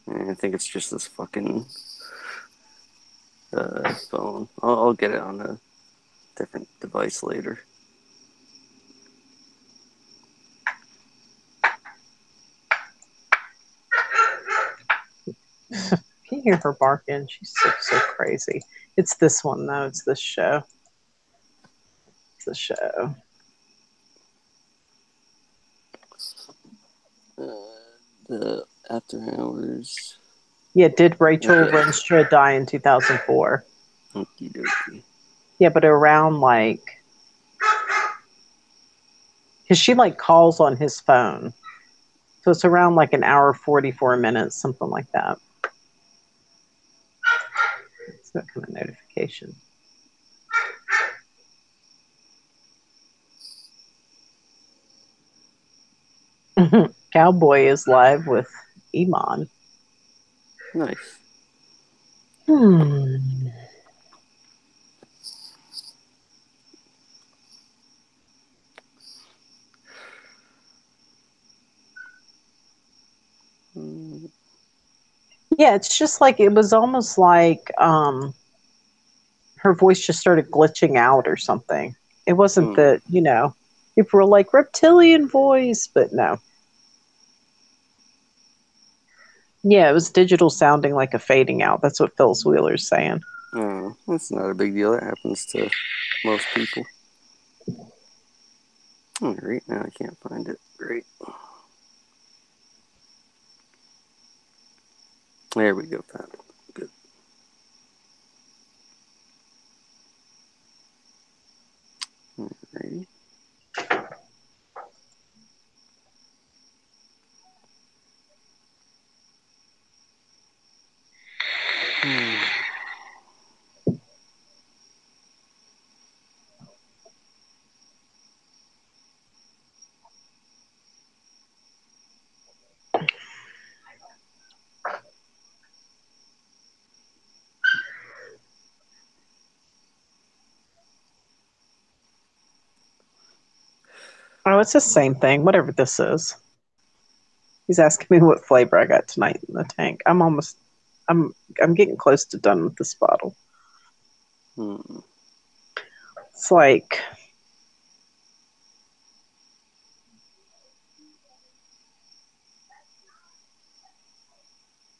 I think it's just this fucking phone. I'll get it on a different device later. Can you hear her barking? She's so crazy. It's this one though. It's this show. It's the show. The After Hours. Yeah, did Rachel Renstra die in 2004? Okie dokie. Yeah, but around like, because she like calls on his phone, so it's around like an hour 44 minutes, something like that. It's that kind of notification. Cowboy is live with Iman. Nice. Yeah, it's just like it was almost like her voice just started glitching out or something. It wasn't that, people were like reptilian voice, but no. Yeah, it was digital sounding like a fading out. That's what Phyllis Wheeler's saying. Oh, that's not a big deal. That happens to most people. All right, now I can't find it. Great. There we go. Found it. Good. All right. Oh, it's the same thing, whatever this is. He's asking me what flavor I got tonight in the tank. I'm getting close to done with this bottle. It's like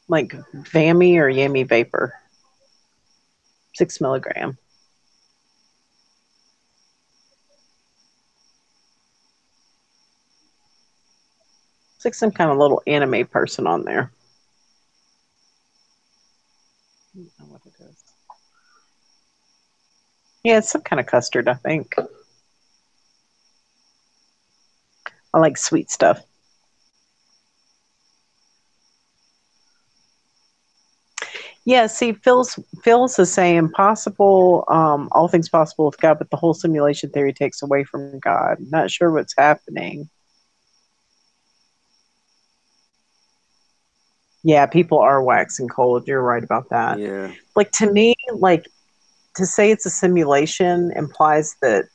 Vammy or Yummy Vapor. 6 milligram. It's like some kind of little anime person on there. I don't know what it is. Yeah, it's some kind of custard, I think. I like sweet stuff. Yeah, see, Phil's is saying possible, all things possible with God, but the whole simulation theory takes away from God. Not sure what's happening. Yeah, people are waxing cold. You're right about that. Yeah. Like to me, like to say it's a simulation implies that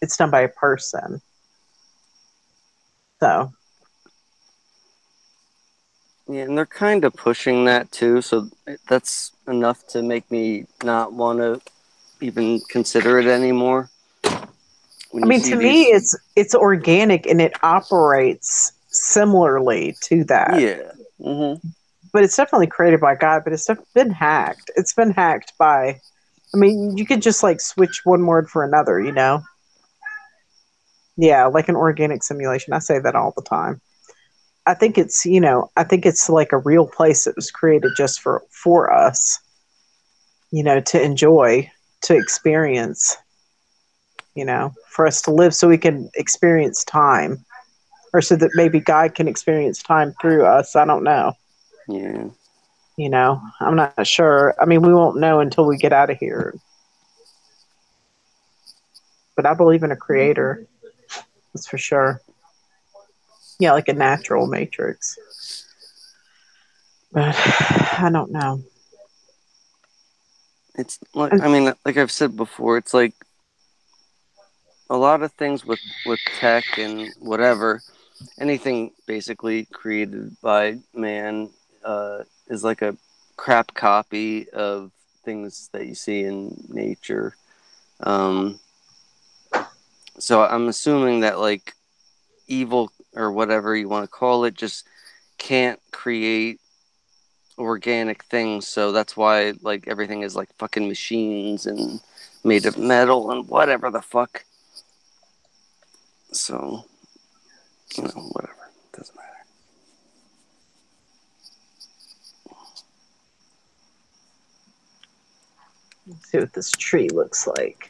it's done by a person. So. Yeah, and they're kind of pushing that too, so that's enough to make me not want to even consider it anymore. I mean, to me, it's organic and it operates similarly to that. Yeah. Mm-hmm. but it's definitely created by God. But it's been hacked. It's been hacked by. I mean, you could just like switch one word for another. You know. Yeah, like an organic simulation. I say that all the time. I think it's I think it's like a real place that was created just for us, to enjoy, to experience, for us to live so we can experience time, or so that maybe God can experience time through us. I don't know. Yeah. I'm not sure. I mean, we won't know until we get out of here. But I believe in a creator. That's for sure. Yeah, like a natural matrix. But I don't know. It's like, I mean, like I've said before, it's like a lot of things with tech and whatever, anything basically created by man is like a crap copy of things that you see in nature. Um, so I'm assuming that like evil or whatever you want to call it just can't create organic things. So that's why like everything is like fucking machines and made of metal and whatever the fuck. So, whatever. Doesn't matter. Let's see what this tree looks like.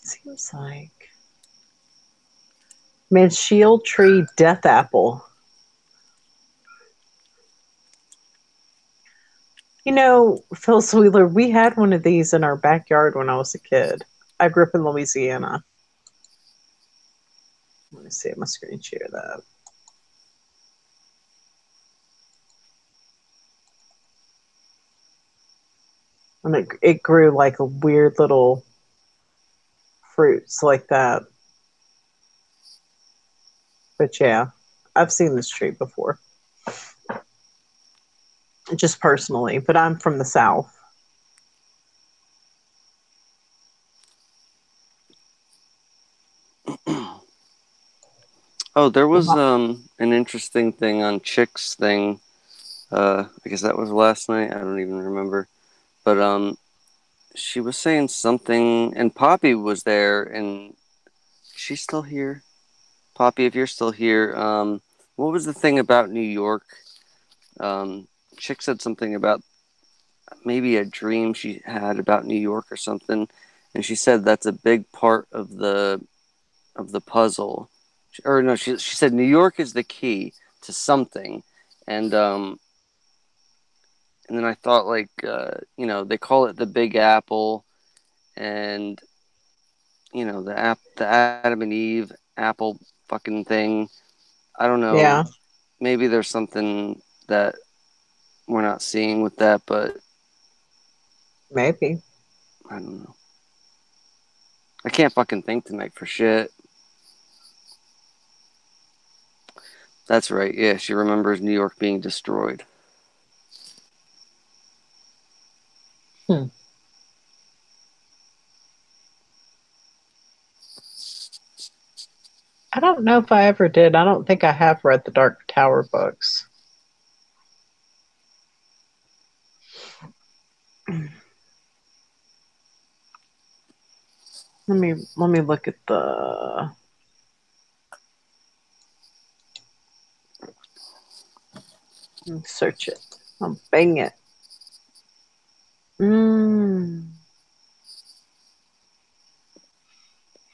Seems like Shield Tree Death Apple. Phyllis Wheeler, we had one of these in our backyard when I was a kid. I grew up in Louisiana. Let me see if my screen share that. And it grew like a weird little fruits like that. But yeah, I've seen this tree before. Just personally, but I'm from the South. Oh, there was an interesting thing on Chick's thing. I guess that was last night. I don't even remember. But she was saying something, and Poppy was there, and she's still here. Poppy, if you're still here, what was the thing about New York? Chick said something about maybe a dream she had about New York or something, and she said that's a big part of the puzzle. Or no, she said New York is the key to something, and and then I thought like they call it the Big Apple, and the Adam and Eve apple fucking thing. I don't know. Yeah, Maybe there's something that we're not seeing with that, but maybe. I don't know. I can't fucking think tonight for shit. That's right. Yeah, she remembers New York being destroyed. Hmm. I don't know if I ever did. I don't think I have read the Dark Tower books. Let me look at the. Let me search it. Oh, bang it. Mm.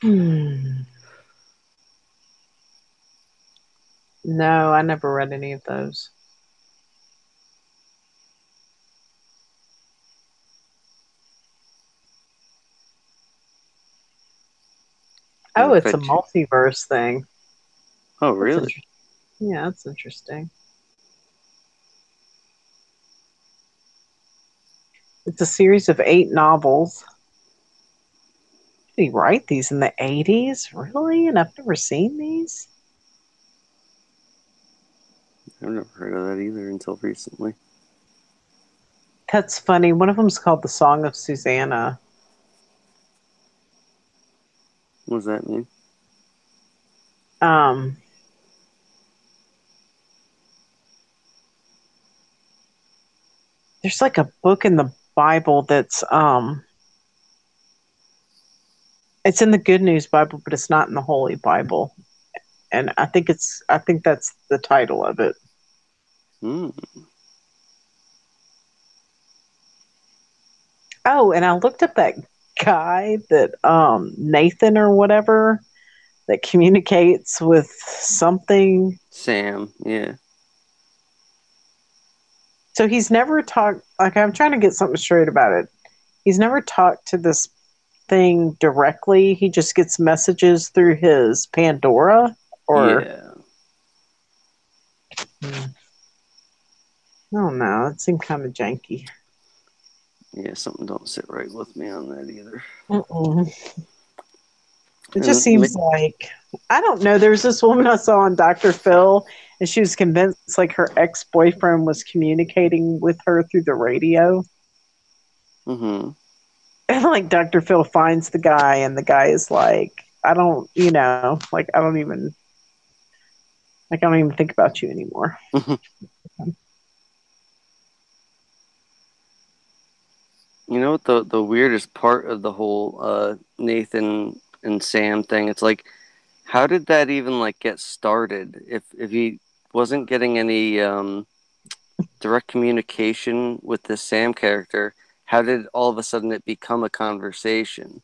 Hmm. No, I never read any of those. I Oh, it's a bet you. multiverse thing. Oh, That's really? interesting. Yeah, that's interesting. It's a series of 8 novels. Did he write these in the 80s? Really? And I've never seen these? I've never heard of that either until recently. That's funny. One of them's called The Song of Susanna. What does that mean? Um, there's like a book in the Bible that's it's in the Good News Bible, but it's not in the Holy Bible. And I think that's the title of it. Hmm. Oh, and I looked up that guy that Nathan or whatever that communicates with something. Sam, yeah. So he's never talked, like, I'm trying to get something straight about it. He's never talked to this thing directly. He just gets messages through his Pandora or Yeah. I don't know. It seemed kind of janky. Yeah, something don't sit right with me on that either. Mm-mm. It just And seems like I don't know. There was this woman I saw on Dr. Phil, and she was convinced like her ex boyfriend was communicating with her through the radio. mm-hmm. And like Dr. Phil finds the guy, and the guy is like, I don't, like I don't even think about you anymore. You know what the weirdest part of the whole Nathan and Sam thing? It's like, how did that even like get started? If he wasn't getting any direct communication with this Sam character, how did all of a sudden it become a conversation?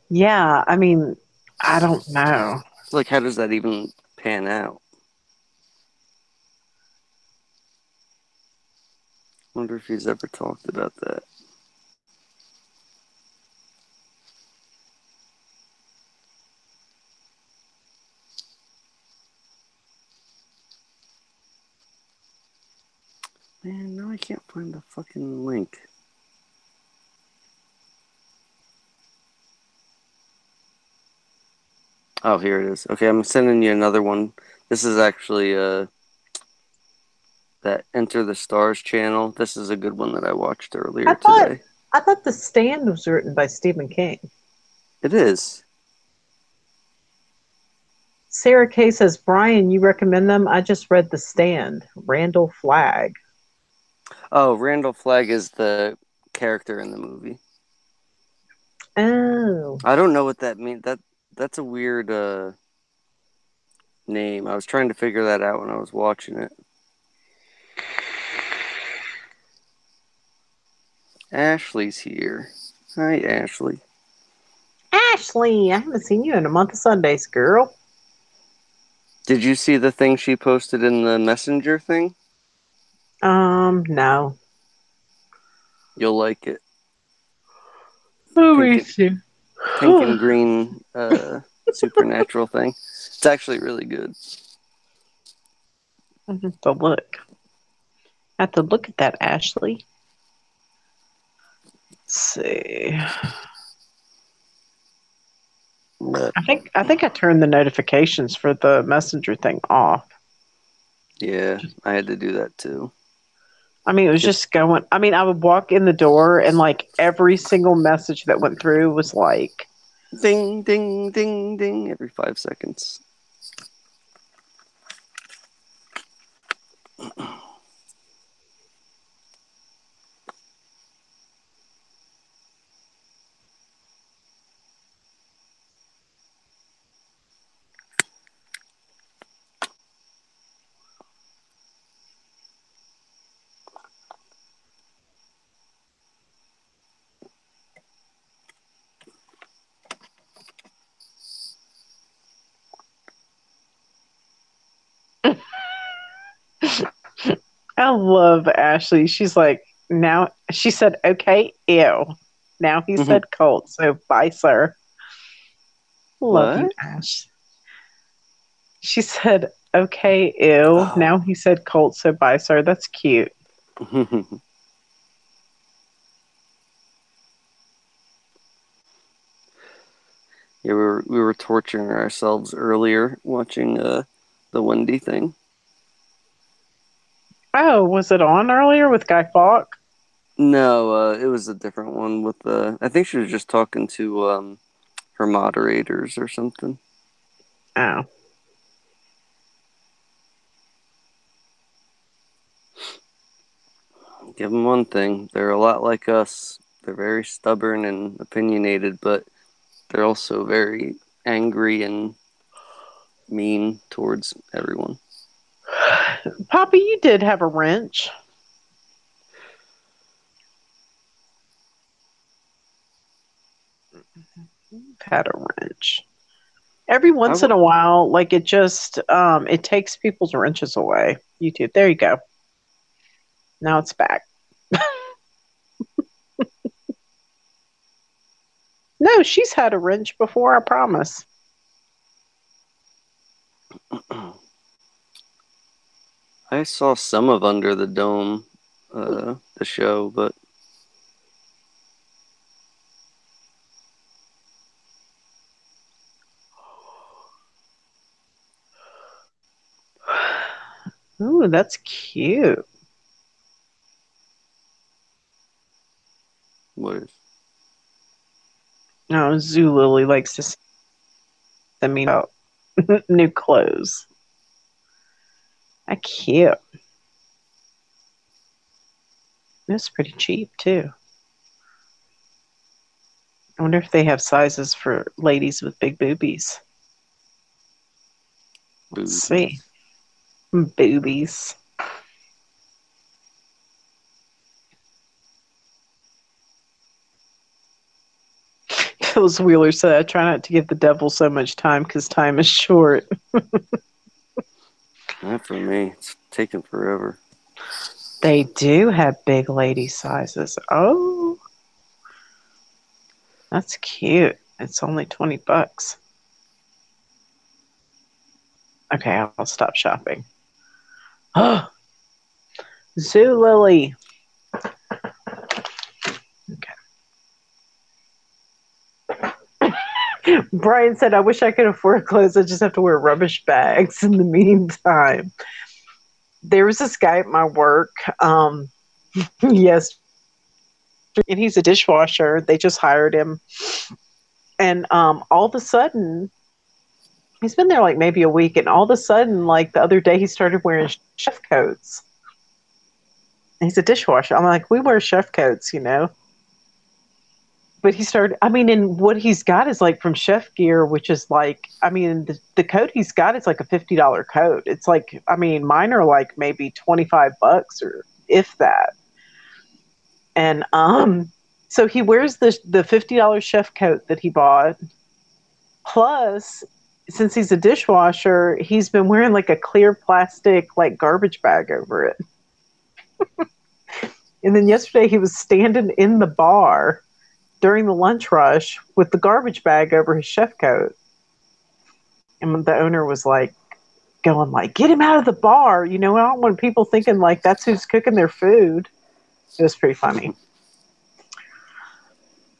Yeah, I mean, I don't know. It's like, how does that even pan out? Wonder if he's ever talked about that. Man, no, I can't find the fucking link. Oh, here it is. Okay, I'm sending you another one. This is actually that Enter the Stars channel. This is a good one that I watched I earlier thought today. I thought The Stand was written by Stephen King. It is. Sarah Kay says, Brian, you recommend them? I just read The Stand. Randall Flagg. Oh, Randall Flagg is the character in the movie. Oh. I don't know what that means. That's a weird name. I was trying to figure that out when I was watching it. Ashley's here. Hi, Ashley. Ashley, I haven't seen you in a month of Sundays, girl. Did you see the thing she posted in the messenger thing? No. You'll like it. Let Pink me and, see. pink and green supernatural thing. It's actually really good. I have to look. I have to look at that, Ashley. Let's see. But I think I turned the notifications for the messenger thing off. yeah, I had to do that too. I mean, it was just going. I mean, I would walk in the door and like every single message that went through was like, Ding, ding, ding, ding every 5 seconds. I love Ashley. She's like, now she said, okay, ew. Now he said Colt, so bye, sir. Love you, What? Ash. She said, okay, ew. Now Oh. he said Colt, so bye, sir. That's cute. Yeah, we were torturing ourselves earlier watching the Wendy thing. Oh, was it on earlier with Guy Fawkes? No, it was a different one with I think she was just talking to her moderators or something. Oh. Give them one thing. They're a lot like us. They're very stubborn and opinionated, but they're also very angry and mean towards everyone. Poppy, you did have a wrench. You've had a wrench. Every once in a while, like it just it takes people's wrenches away. YouTube. There you go. Now it's back. No, she's had a wrench before, I promise. I saw some of Under the Dome, the show, but Ooh, that's cute. what is? No, Zulily likes to send me out new clothes. Cute. It's pretty cheap too. I wonder if they have sizes for ladies with big boobies. Let's see. Boobies. Phyllis Wheeler said, I try not to give the devil so much time because time is short. Not for me. It's taking forever. They do have big lady sizes. Oh, that's cute. It's only $20. Okay, I'll stop shopping. Oh, Zulily. Okay. Brian said, I wish I could afford clothes. I just have to wear rubbish bags in the meantime. There was this guy at my work. Yes. And he's a dishwasher. They just hired him. And all of a sudden, he's been there like maybe a week. And all of a sudden, like the other day, he started wearing chef coats. And he's a dishwasher. I'm like, we wear chef coats, you know. But he started, I mean, and what he's got is like from Chef Gear, which is like, I mean, the coat he's got is like a $50 coat. It's like, I mean, mine are like maybe $25 or if that. And so he wears the $50 chef coat that he bought. Plus, since he's a dishwasher, he's been wearing like a clear plastic like garbage bag over it. And then yesterday he was standing in the bar during the lunch rush with the garbage bag over his chef coat. And the owner was like going like, get him out of the bar. You know, I don't want people thinking like that's who's cooking their food. It was pretty funny.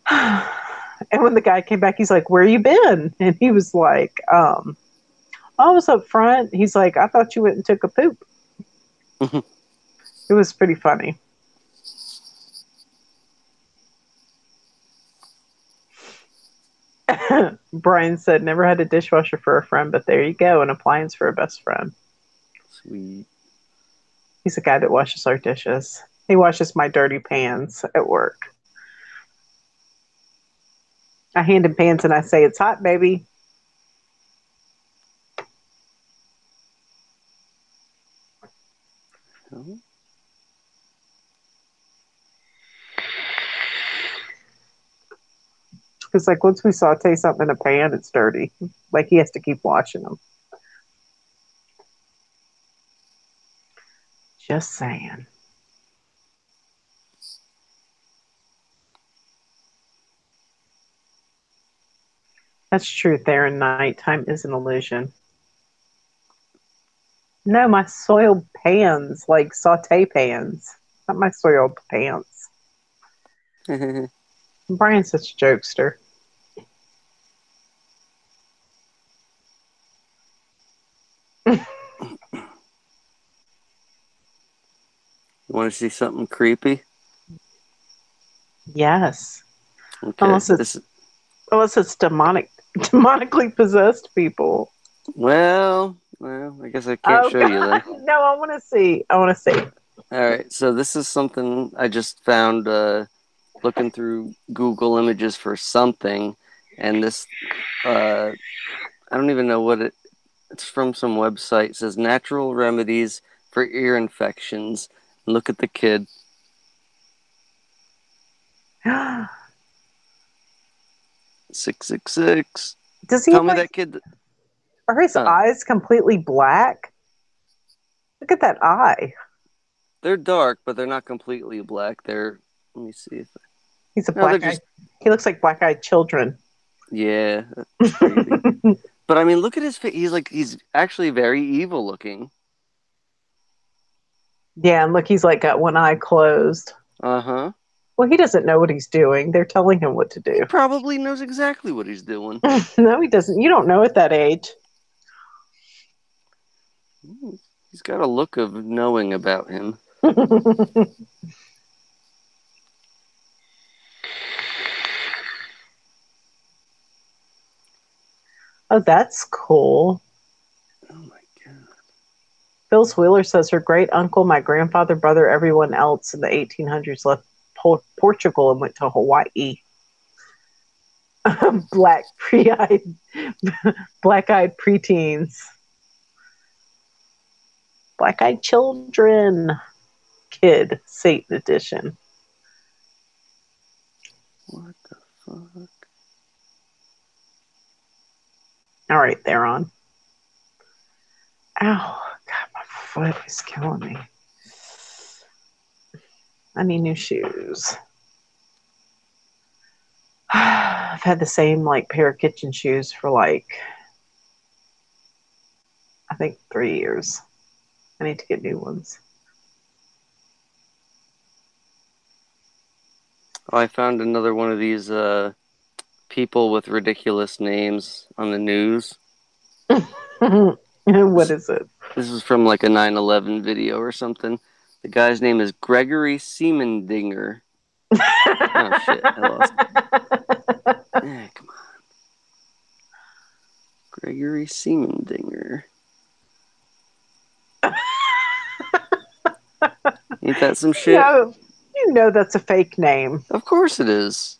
And when the guy came back, he's like, where you been? And he was like, I was up front. He's like, I thought you went and took a poop. It was pretty funny. Brian said, never had a dishwasher for a friend, but there you go, an appliance for a best friend. Sweet. He's the guy that washes our dishes. He washes my dirty pans at work. I hand him pans and I say, it's hot, baby. Oh. Because like once we saute something in a pan, it's dirty. Like he has to keep washing them. Just saying. That's true. Theron, nighttime is an illusion. No, my soiled pans, like saute pans, not my soiled pants. Brian's such a jokester. You want to see something creepy? Yes. Okay. Unless it's Unless it's demonically possessed people. Well, I guess I can't Oh show you then. God, no! I want to see. I want to see. All right, so this is something I just found looking through Google Images for something, and this I don't even know what it's from. Some website. It says natural remedies for ear infections. Look at the kid. 666. Does he Tell have me like? that kid. Are his Huh? eyes completely black? Look at that eye. They're dark, but they're not completely black. They're. Let me see if. He's a No, they're black eye. just. He looks like black-eyed children. Yeah, that's crazy. But I mean, look at his face. He's actually very evil looking. Yeah, and look, he's like got one eye closed. Uh-huh. Well, he doesn't know what he's doing. They're telling him what to He do. probably knows exactly what he's doing. No, he doesn't. You don't know at that age. He's got a look of knowing about him. Oh, that's cool. Oh my god. Phyllis Wheeler says her great uncle, my grandfather, brother, everyone else in the 1800s left Portugal and went to Hawaii. Black-eyed preteens. Black-eyed children. Kid Satan edition. What the fuck? All right, they're on. Ow, God, my foot is killing me. I need new shoes. I've had the same like pair of kitchen shoes for like I think 3 years. I need to get new ones. Oh, I found another one of these people with ridiculous names on the news. What is it? This was from like a 9/11 video or something. The guy's name is Gregory Siemendinger. Oh shit, I lost it. Come on. Gregory Siemendinger. Ain't that some shit? No, you know that's a fake name. Of course it is.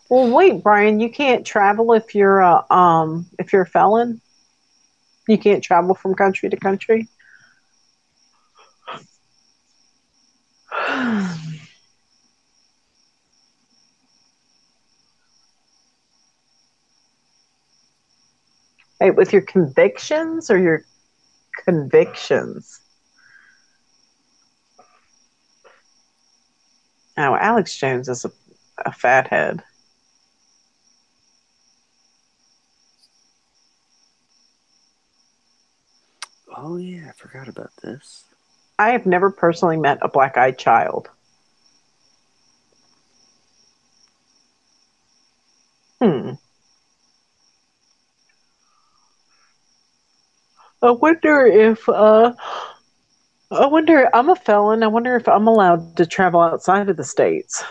Well, wait, Brian, you can't travel if you're a felon. You can't travel from country to country. Wait, with your convictions or your convictions? Oh, Alex Jones is a fathead. Oh yeah, I forgot about this. I have never personally met a black-eyed child. Hmm. I wonder if I wonder I'm a felon. I wonder if I'm allowed to travel outside of the states.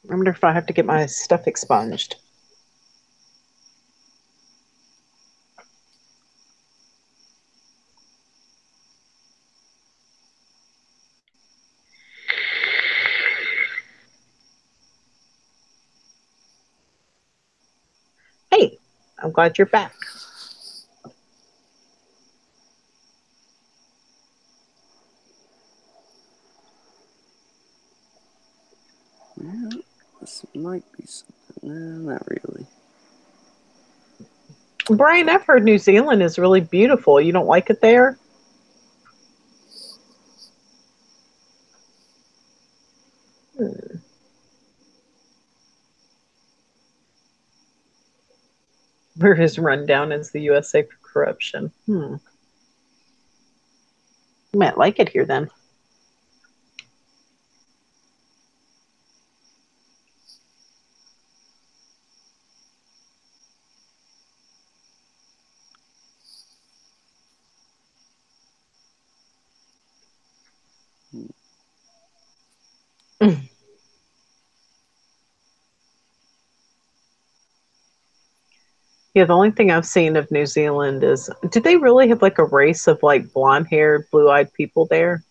I wonder if I have to get my stuff expunged. Hey, I'm glad you're back. Yeah, this might be something. No, not really. Brian, I've heard New Zealand is really beautiful. You don't like it there? Hmm. We're as run down as the USA for corruption. You might like it here then. Yeah, the only thing I've seen of New Zealand is, do they really have like a race of like blonde haired, blue eyed people there?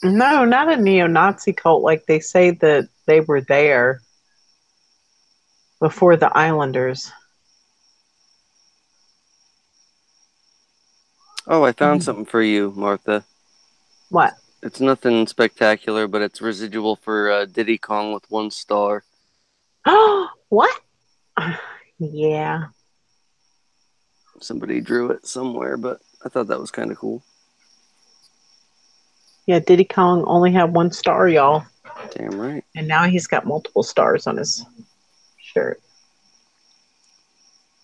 No, not a neo Nazi cult. Like they say that they were there before the Islanders. Oh, I found something for you, Martha. What? It's nothing spectacular, but it's residual for Diddy Kong with 1 star. Oh, what? Yeah. Somebody drew it somewhere, but I thought that was kind of cool. Yeah, Diddy Kong only had 1 star, y'all. Damn right. And now he's got multiple stars on his shirt.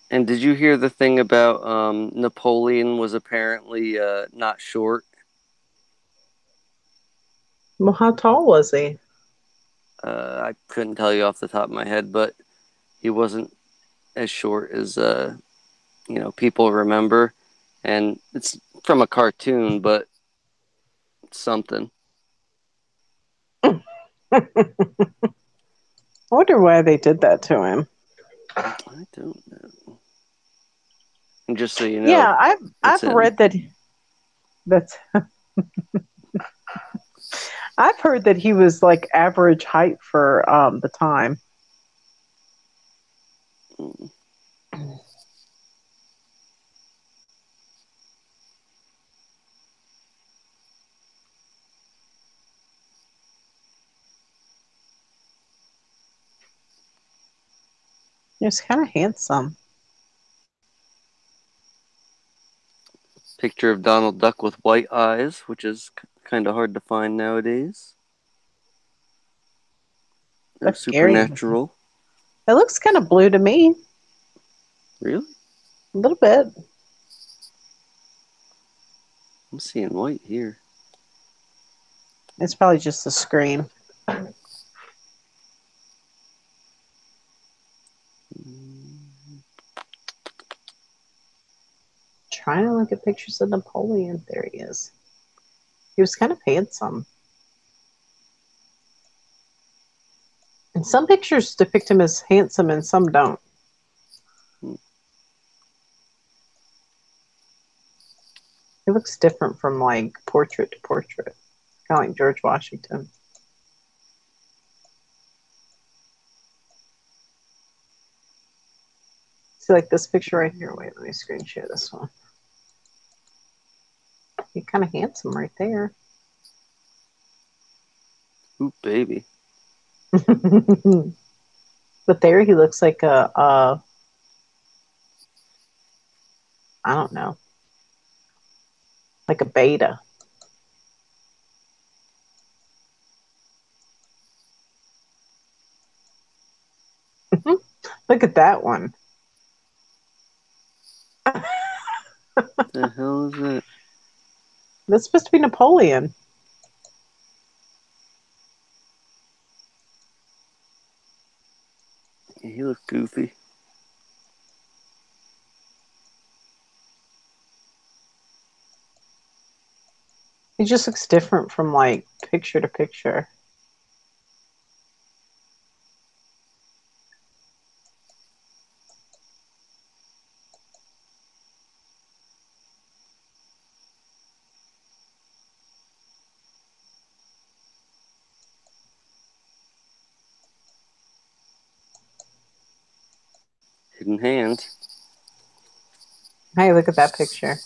And did you hear the thing about Napoleon was apparently not short? Well, how tall was he? I couldn't tell you off the top of my head, but he wasn't as short as people remember. And it's from a cartoon, but it's something. I wonder why they did that to him. I don't know. And just so you know, Yeah, I've him. read that. That's. I've heard that he was like average height for the time. Mm. He was kind of handsome. Picture of Donald Duck with white eyes, which is kind of hard to find nowadays. No That's scary. supernatural. It looks kind of blue to me. Really? A little bit. I'm seeing white here. It's probably just the screen. Trying to look at pictures of Napoleon. There he is. He was kind of handsome. And some pictures depict him as handsome and some don't. He looks different from like portrait to portrait. Kind of like George Washington. See, like this picture right here. Wait, let me screen share this one. He's kind of handsome right there. Ooh, baby. But there he looks like a I don't know, like a beta. Look at that one. The hell is that? That's supposed to be Napoleon. He looks goofy. He just looks different from like picture to picture. Hidden hand. Hey, look at that picture.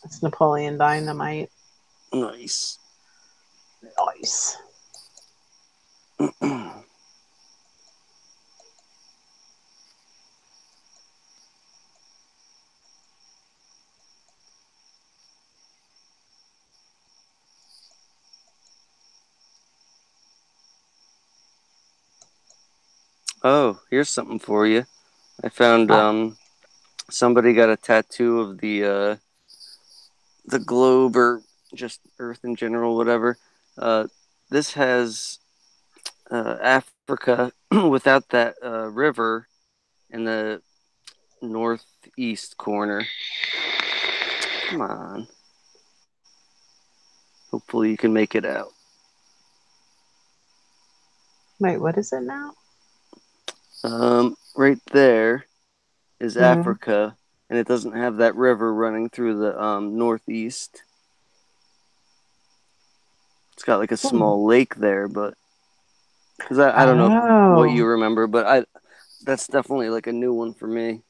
It's Napoleon Dynamite. Nice. Nice. Oh, here's something for you. I found somebody got a tattoo of the globe, or just Earth in general, whatever. This has Africa without that river in the northeast corner. Come on. Hopefully you can make it out. Wait, what is it now? Right there is Mm-hmm. Africa, and it doesn't have that river running through the northeast. It's got like a small lake there, but because I don't know what you remember, but that's definitely like a new one for me.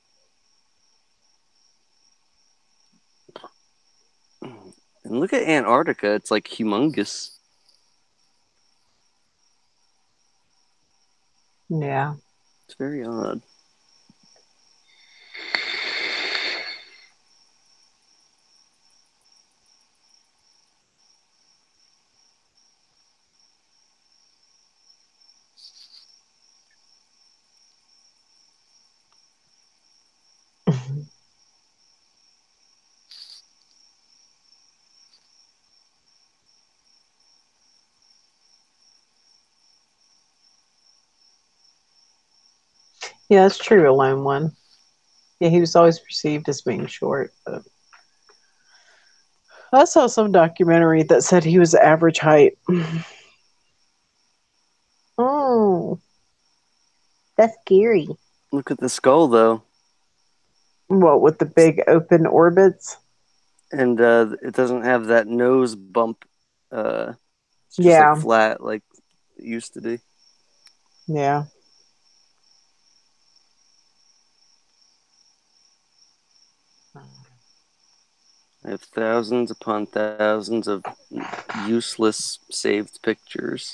And look at Antarctica; it's like humongous. Yeah. It's very odd. Yeah, that's true. A lone one. Yeah, he was always perceived as being short. But I saw some documentary that said he was average height. Oh, that's scary. Look at the skull, though. What, with the big open orbits? And it doesn't have that nose bump. It's just like Yeah, flat, like it used to be. yeah. I have thousands upon thousands of useless saved pictures.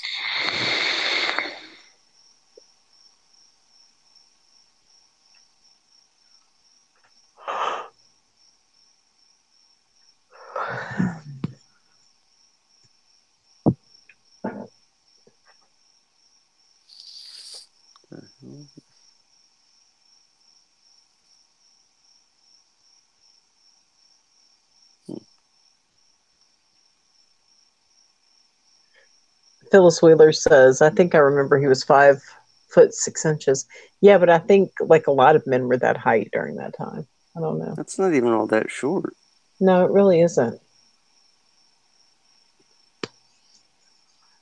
Phyllis Wheeler says, I think I remember he was 5'6". Yeah, but I think like a lot of men were that height during that time. I don't know. That's not even all that short. No, it really isn't.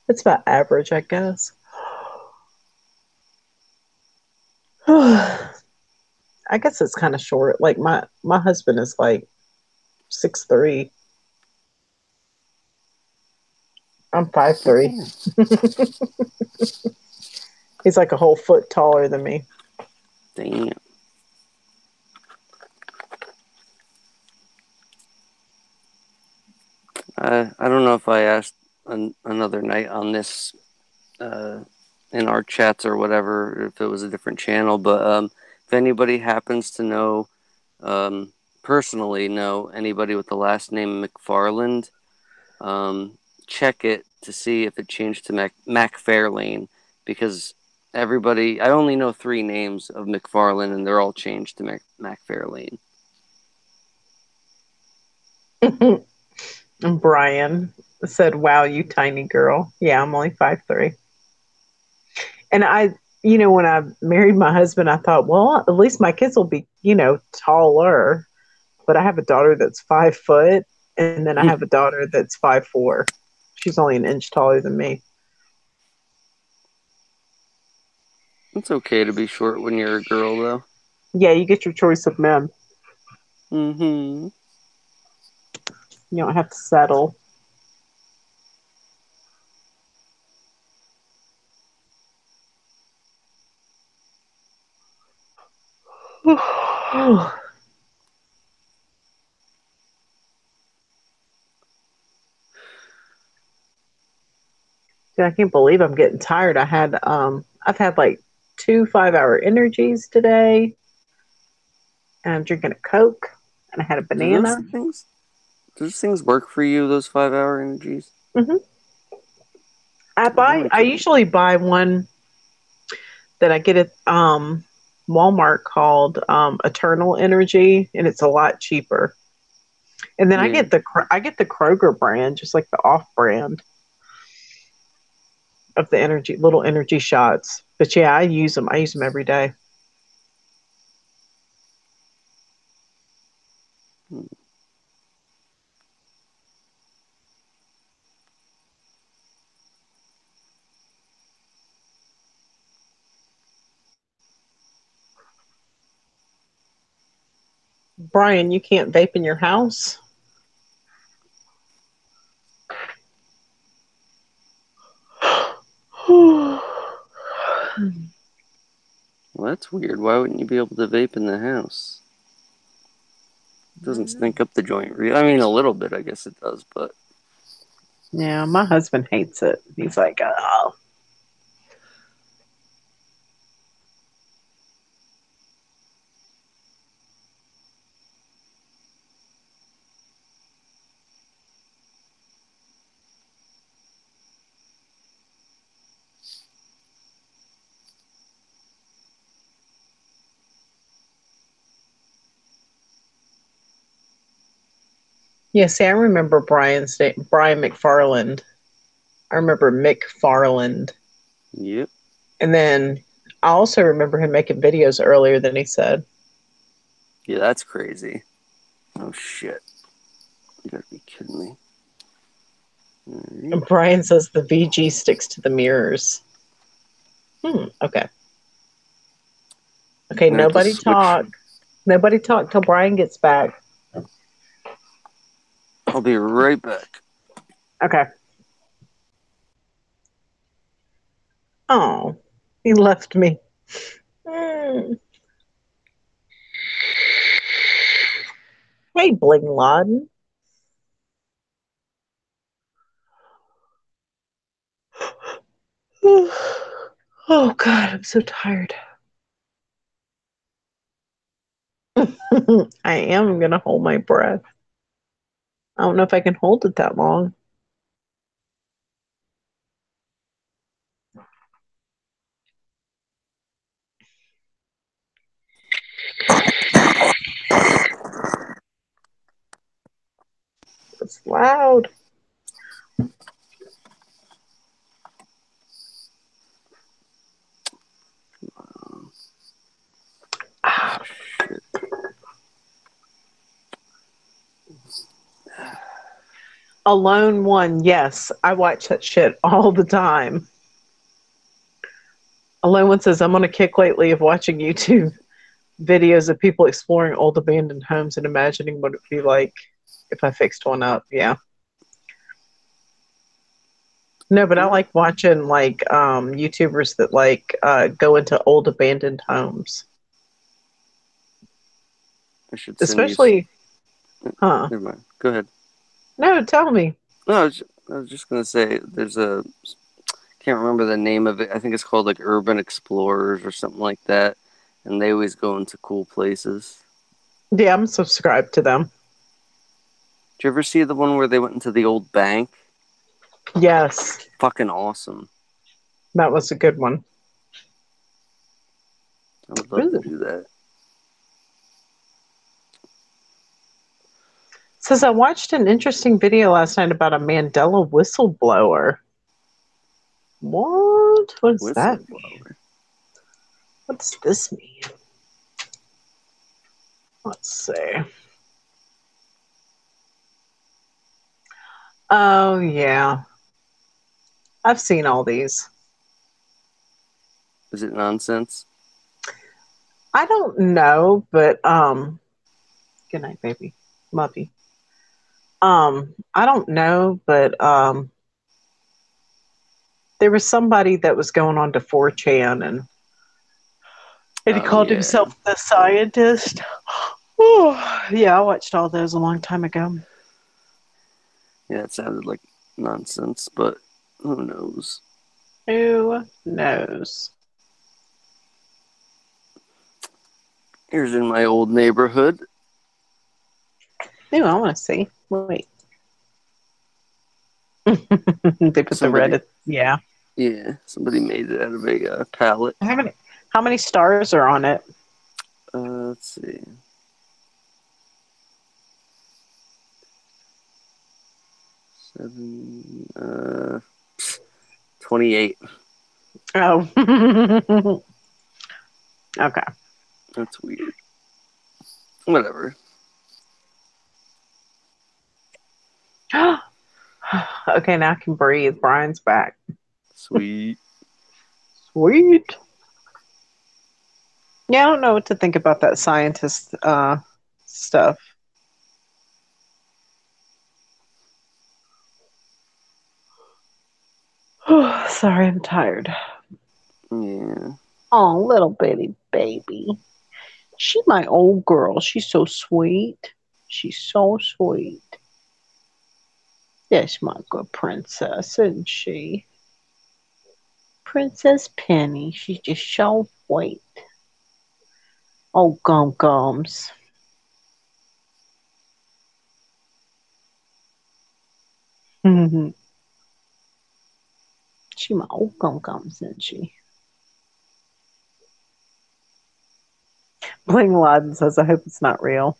It's about average, I guess. I guess it's kind of short. Like my husband is like 6'3". I'm 5'3". He's like a whole foot taller than me. Damn. I don't know if I asked another night on this in our chats or whatever, if it was a different channel, but if anybody happens to know, personally know anybody with the last name McFarland, check it to see if it changed to MacFarlane, because everybody, I only know 3 names of McFarlane and they're all changed to MacFarlane. And Brian said, "Wow, you tiny girl." Yeah, I'm only 5'3". And when I married my husband, I thought, well, at least my kids will be, taller. But I have a daughter that's 5 foot, and then I have a daughter that's 5'4". She's only an inch taller than me. It's okay to be short when you're a girl, though. Yeah, you get your choice of men. Mm-hmm. You don't have to settle. I can't believe I'm getting tired. I've had like 2 5-hour energies today, and I'm drinking a Coke, and I had a Do banana. those things work for you? Those 5-hour energies? Mm-hmm. I've only I taken. usually buy one that I get at Walmart called Eternal Energy, and it's a lot cheaper. And then Yeah. I get the Kroger brand, just like the off brand of the energy little energy shots. But yeah, I use them. I use them every day. Brian, you can't vape in your house? Well, that's weird. Why wouldn't you be able to vape in the house? It doesn't stink up the joint. I mean, a little bit, I guess it does, but Yeah, my husband hates it. He's like, oh. Yeah, see, I remember Brian's name, Brian McFarland. I remember McFarland. yep. And then I also remember him making videos earlier than he said. Yeah, that's crazy. Oh shit! You gotta be kidding me. And Brian says the VG sticks to the mirrors. Okay. Okay, nobody talk. Nobody talk till Brian gets back. I'll be right back. Okay. Oh, he left me. Hey, Bling Laden. Oh, God, I'm so tired. I am going to hold my breath. I don't know if I can hold it that long. It's loud. Alone One, yes, I watch that shit all the time. Alone One says, I'm on a kick lately of watching YouTube videos of people exploring old abandoned homes and imagining what it'd be like if I fixed one up. Yeah. No, but I like watching like YouTubers that like go into old abandoned homes. I should send you. Especially, huh? Never mind. Go ahead. No, tell me. No, I was just gonna say there's a can't remember the name of it. I think it's called like Urban Explorers or something like that, and they always go into cool places. Yeah, I'm subscribed to them. Did you ever see the one where they went into the old bank? Yes, Fucking awesome. that was a good one. I would love to do that. Says I watched an interesting video last night about a Mandela whistleblower. What? What does that mean? What does this mean? Let's see. Oh, yeah. I've seen all these. Is it nonsense? I don't know, but good night, baby. Love you. I don't know, but there was somebody that was going on to 4chan and he called himself the scientist. Oh, yeah, I watched all those a long time ago. Yeah, it sounded like nonsense, but who knows? Who knows? Here's in my old neighborhood. Ooh, I want to see. Wait. They put the Reddit. Yeah. Yeah, somebody made it out of a pallet. I haven't How many stars are on it? Let's see. Seven, 28. Oh. Okay. That's weird. Whatever. Okay, now I can breathe. Brian's back. Sweet. Sweet. Yeah, I don't know what to think about that scientist stuff. Sorry, I'm tired. Yeah. Oh, little bitty baby. She's my old girl. She's so sweet. She's so sweet. That's my good princess, isn't she? Princess Penny. She's just so sweet. Oh, gum gums. She my old gum gums, isn't she? Bling Laden says, I hope it's not real.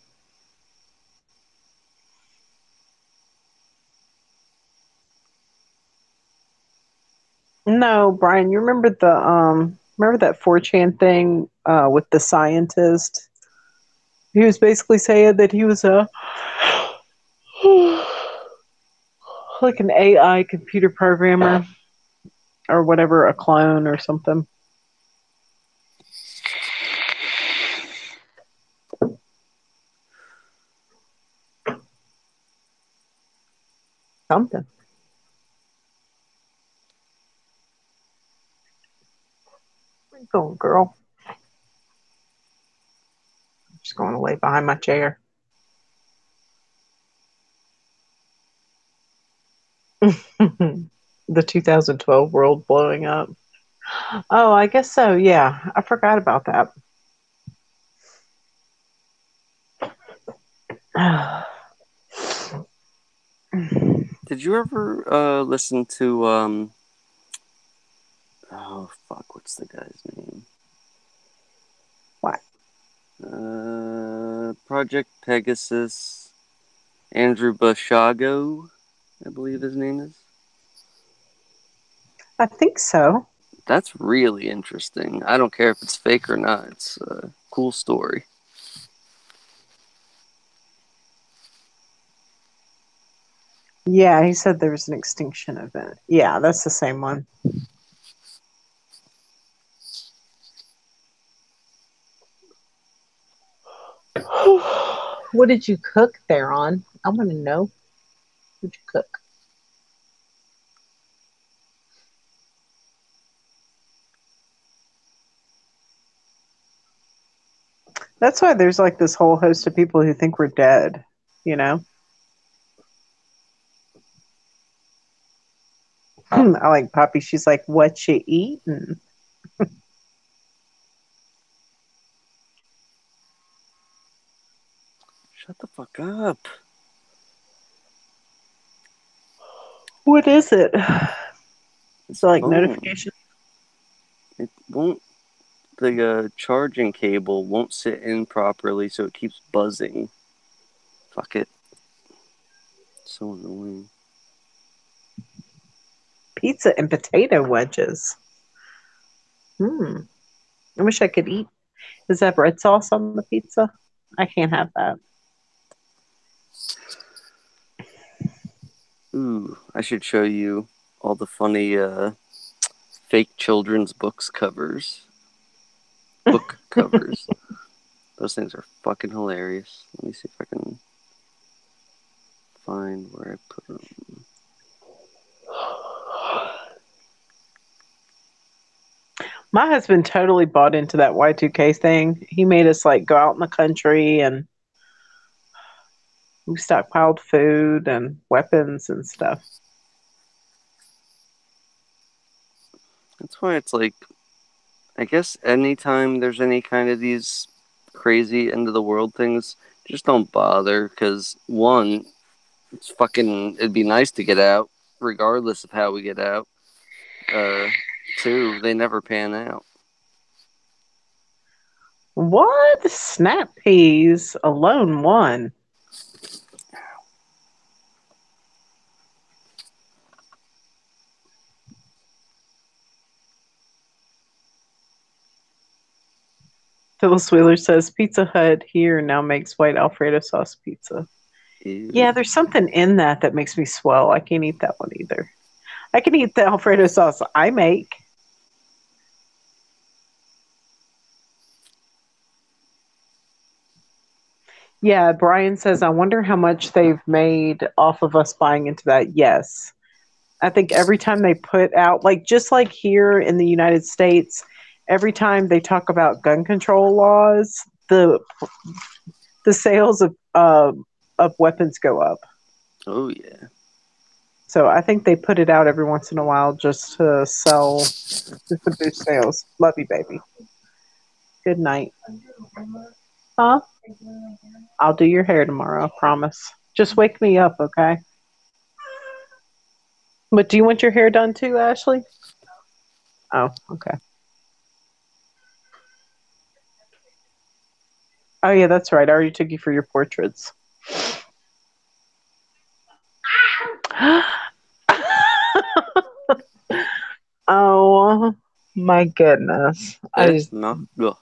No, Brian, you remember that 4chan thing with the scientist? He was basically saying that he was a like an AI computer programmer or whatever, a clone or something. Something. Where you going, girl? I'm just going to lay behind my chair. The 2012 world blowing up. Oh, I guess so. Yeah, I forgot about that. Did you ever listen to oh fuck, what's the guy's name? What? Project Pegasus. Andrew Bashago, I believe his name is. I think so. That's really interesting. I don't care if it's fake or not. It's a cool story. Yeah, he said there was an extinction event. Yeah, that's the same one. What did you cook there on? I want to know. What did you cook? That's why there's like this whole host of people who think we're dead, you know? I like Poppy. She's like, what you eating? Shut the fuck up. What is it? It's So like phone. notification. It won't. The charging cable won't sit in properly, so it keeps buzzing. Fuck it. So annoying. Pizza and potato wedges. I wish I could eat. Is that red sauce on the pizza? I can't have that. Ooh, I should show you all the funny fake children's books covers. Book covers. Those things are fucking hilarious. Let me see if I can find where I put them. My husband totally bought into that Y2K thing. He made us like go out in the country and we stockpiled food and weapons and stuff. That's why it's like, I guess anytime there's any kind of these crazy end of the world things, just don't bother. Because one, it's fucking, it'd be nice to get out, regardless of how we get out. Two, they never pan out. What? Snap peas alone one. Phyllis Wheeler says Pizza Hut here now makes white Alfredo sauce pizza. Ew. Yeah, there's something in that makes me swell. I can't eat that one either. I can eat the Alfredo sauce I make. Yeah, Brian says, I wonder how much they've made off of us buying into that. Yes. I think every time they put out, like, just like here in the United States, every time they talk about gun control laws, the sales of weapons go up. Oh yeah. So I think they put it out every once in a while just to sell, just to boost sales. Love you, baby. Good night. Huh? I'll do your hair tomorrow, I promise. Just wake me up, okay? But do you want your hair done too, Ashley? Oh, okay. Oh yeah, that's right. I already took you for your portraits. Oh my goodness. No. Ugh.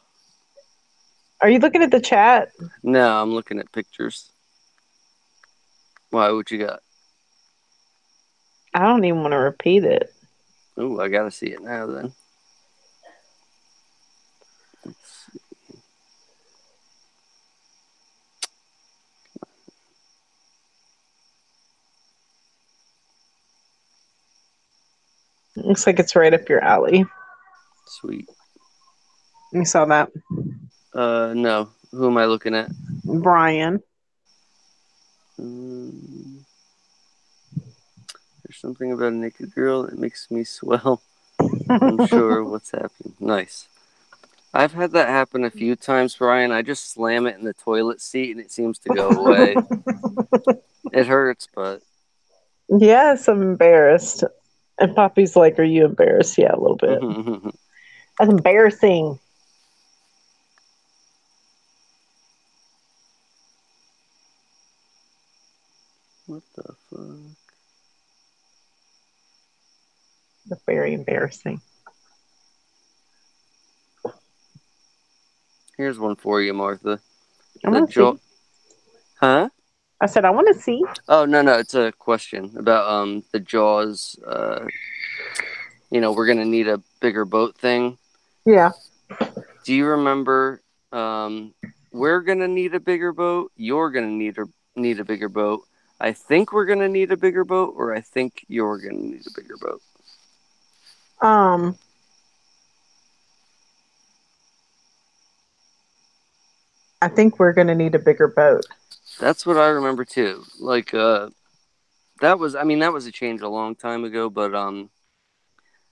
Are you looking at the chat? No, I'm looking at pictures. Why? What you got? I don't even want to repeat it. Oh, I gotta see it now then. Let's see. Looks like it's right up your alley. Sweet. You saw that? No. Who am I looking at? Brian. There's something about a naked girl that makes me swell. I'm sure what's happening. Nice. I've had that happen a few times, Brian. I just slam it in the toilet seat and it seems to go away. It hurts, but Yes, I'm embarrassed. And Poppy's like, are you embarrassed? Yeah, a little bit. That's embarrassing. what the fuck? That's very embarrassing. Here's one for you, Martha. I The want to see. Huh? I said, I want to see. Oh no, it's a question about the Jaws. We're gonna need a bigger boat thing. Yeah. Do you remember? We're gonna need a bigger boat. You're gonna need a bigger boat. I think we're gonna need a bigger boat, or I think you're gonna need a bigger boat. I think we're going to need a bigger boat. That's what I remember too. Like, that was a change a long time ago, but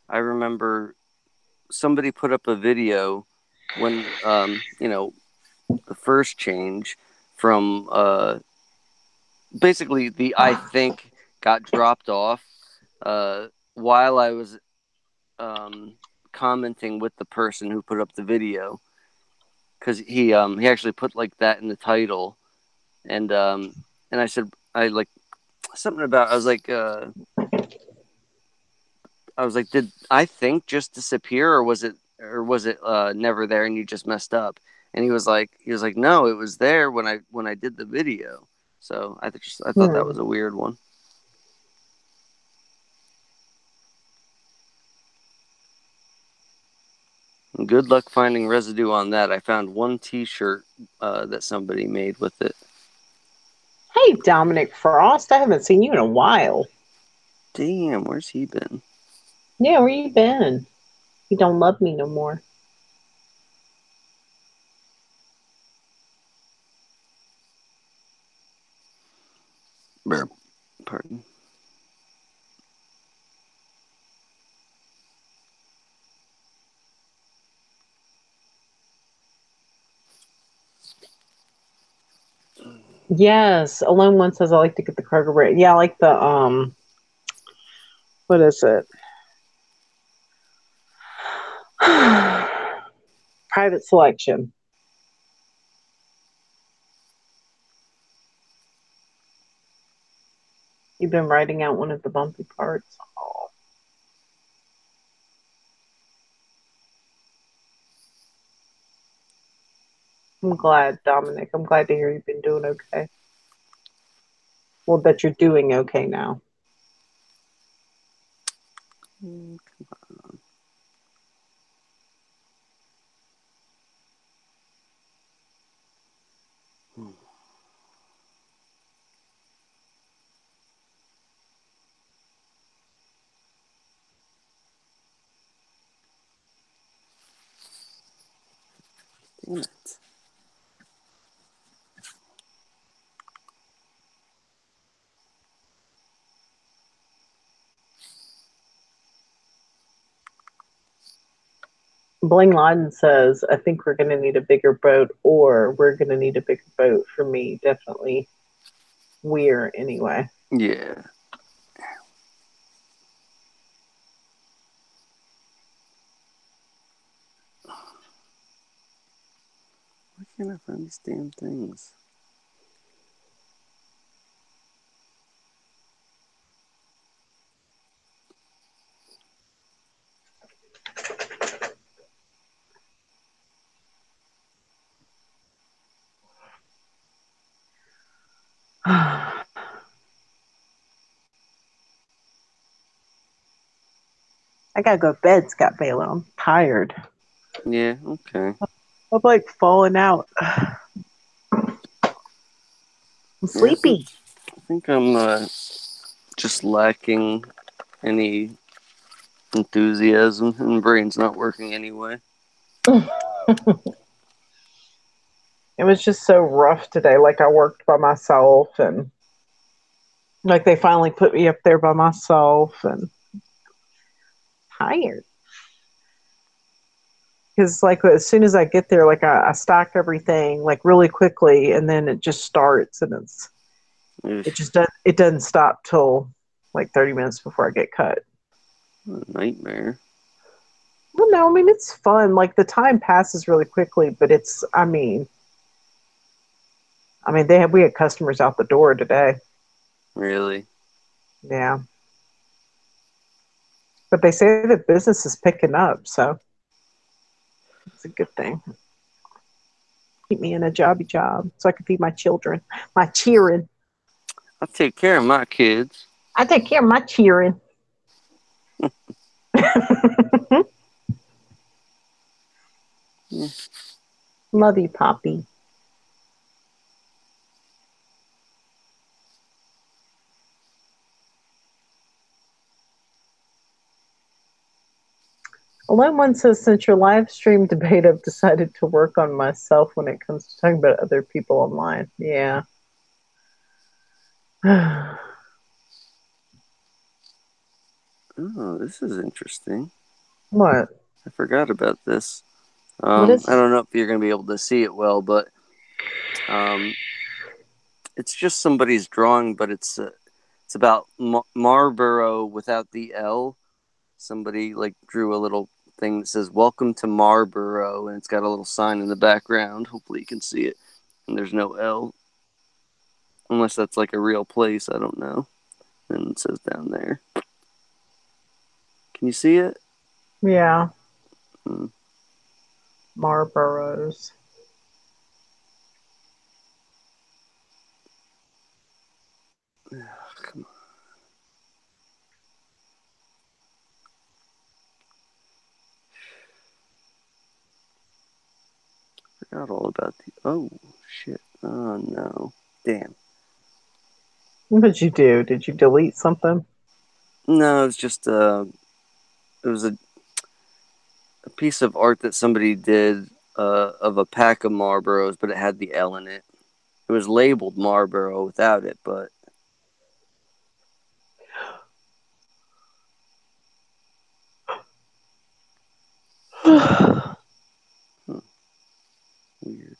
I remember somebody put up a video when the first change from basically the I think got dropped off while I was commenting with the person who put up the video, because he actually put like that in the title, and I said, I like something about, I was like, did I think just disappear, or was it never there and you just messed up? And he was like, no, it was there when I did the video. So I thought that was a weird one. Good luck finding residue on that. I found one T-shirt that somebody made with it. Hey, Dominic Frost. I haven't seen you in a while. Damn, where's he been? Yeah, where you been? You don't love me no more. Pardon. Yes, Alone One says I like to get the Kroger brand. Yeah, I like the what is it? Private Selection. You've been writing out one of the bumpy parts. Oh, I'm glad, Dominic. I'm glad to hear you've been doing okay. Well, that you're doing okay now. Come on. Damn it. Bling Laden says, I think we're going to need a bigger boat, or we're going to need a bigger boat. For me, definitely we're anyway. Yeah. Why can't I find these damn things? I gotta go to bed, Scott Baylor. I'm tired. Yeah, okay. I'm like falling out. I'm Yeah, sleepy. I think I'm just lacking any enthusiasm, and brain's not working anyway. It was just so rough today. Like I worked by myself, and like they finally put me up there by myself, and tired. Because like as soon as I get there, like I stack everything like really quickly, and then it just starts, and Ugh, it doesn't stop till like 30 minutes before I get cut. what a nightmare. Well, no, I mean it's fun. Like the time passes really quickly, but it's I mean we had customers out the door today. Really? Yeah, but they say that business is picking up, so it's a good thing. Keep me in a jobby job so I can feed my children, my cheering. I take care of my kids. I take care of my cheering. Yeah. Love you, Poppy. Alone one says, since your live stream debate, I've decided to work on myself when it comes to talking about other people online. Yeah. Oh, this is interesting. What? I forgot about this. What is? I don't know if you're going to be able to see it well, but um, it's just somebody's drawing, but it's about Marlboro without the L. Somebody like drew a little thing that says "Welcome to Marlboro," and it's got a little sign in the background. Hopefully, you can see it. And there's no L, unless that's like a real place. I don't know. And it says down there. Can you see it? Yeah. Hmm. Marlboros. Come on. Forgot all about the. Oh shit! Oh no! Damn. What did you do? Did you delete something? No, it was just it was a piece of art that somebody did of a pack of Marlboros, but it had the L in it. It was labeled Marlboro without it, but hmm, weird.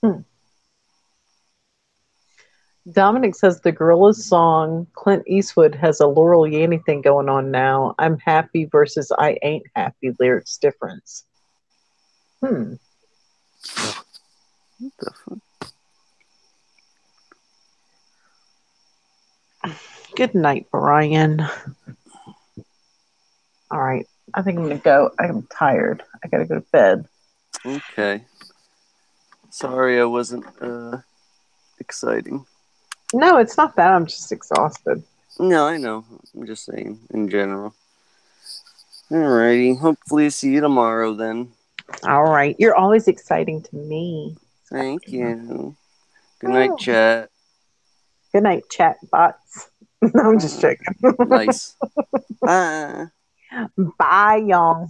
Hmm. Dominic says the Gorillaz song Clint Eastwood has a Laurel Yanny thing going on now. I'm happy versus I ain't happy lyrics difference. What the fuck? Good night, Brian. All right. I think I'm going to go. I'm tired. I got to go to bed. Okay. Sorry I wasn't exciting. No, it's not that. I'm just exhausted. No, I know. I'm just saying in general. Alrighty. Hopefully see you tomorrow then. All right. You're always exciting to me. Thank you. Good night, chat. Good night, chat bots. No, I'm just joking. Nice. Bye. Bye, y'all.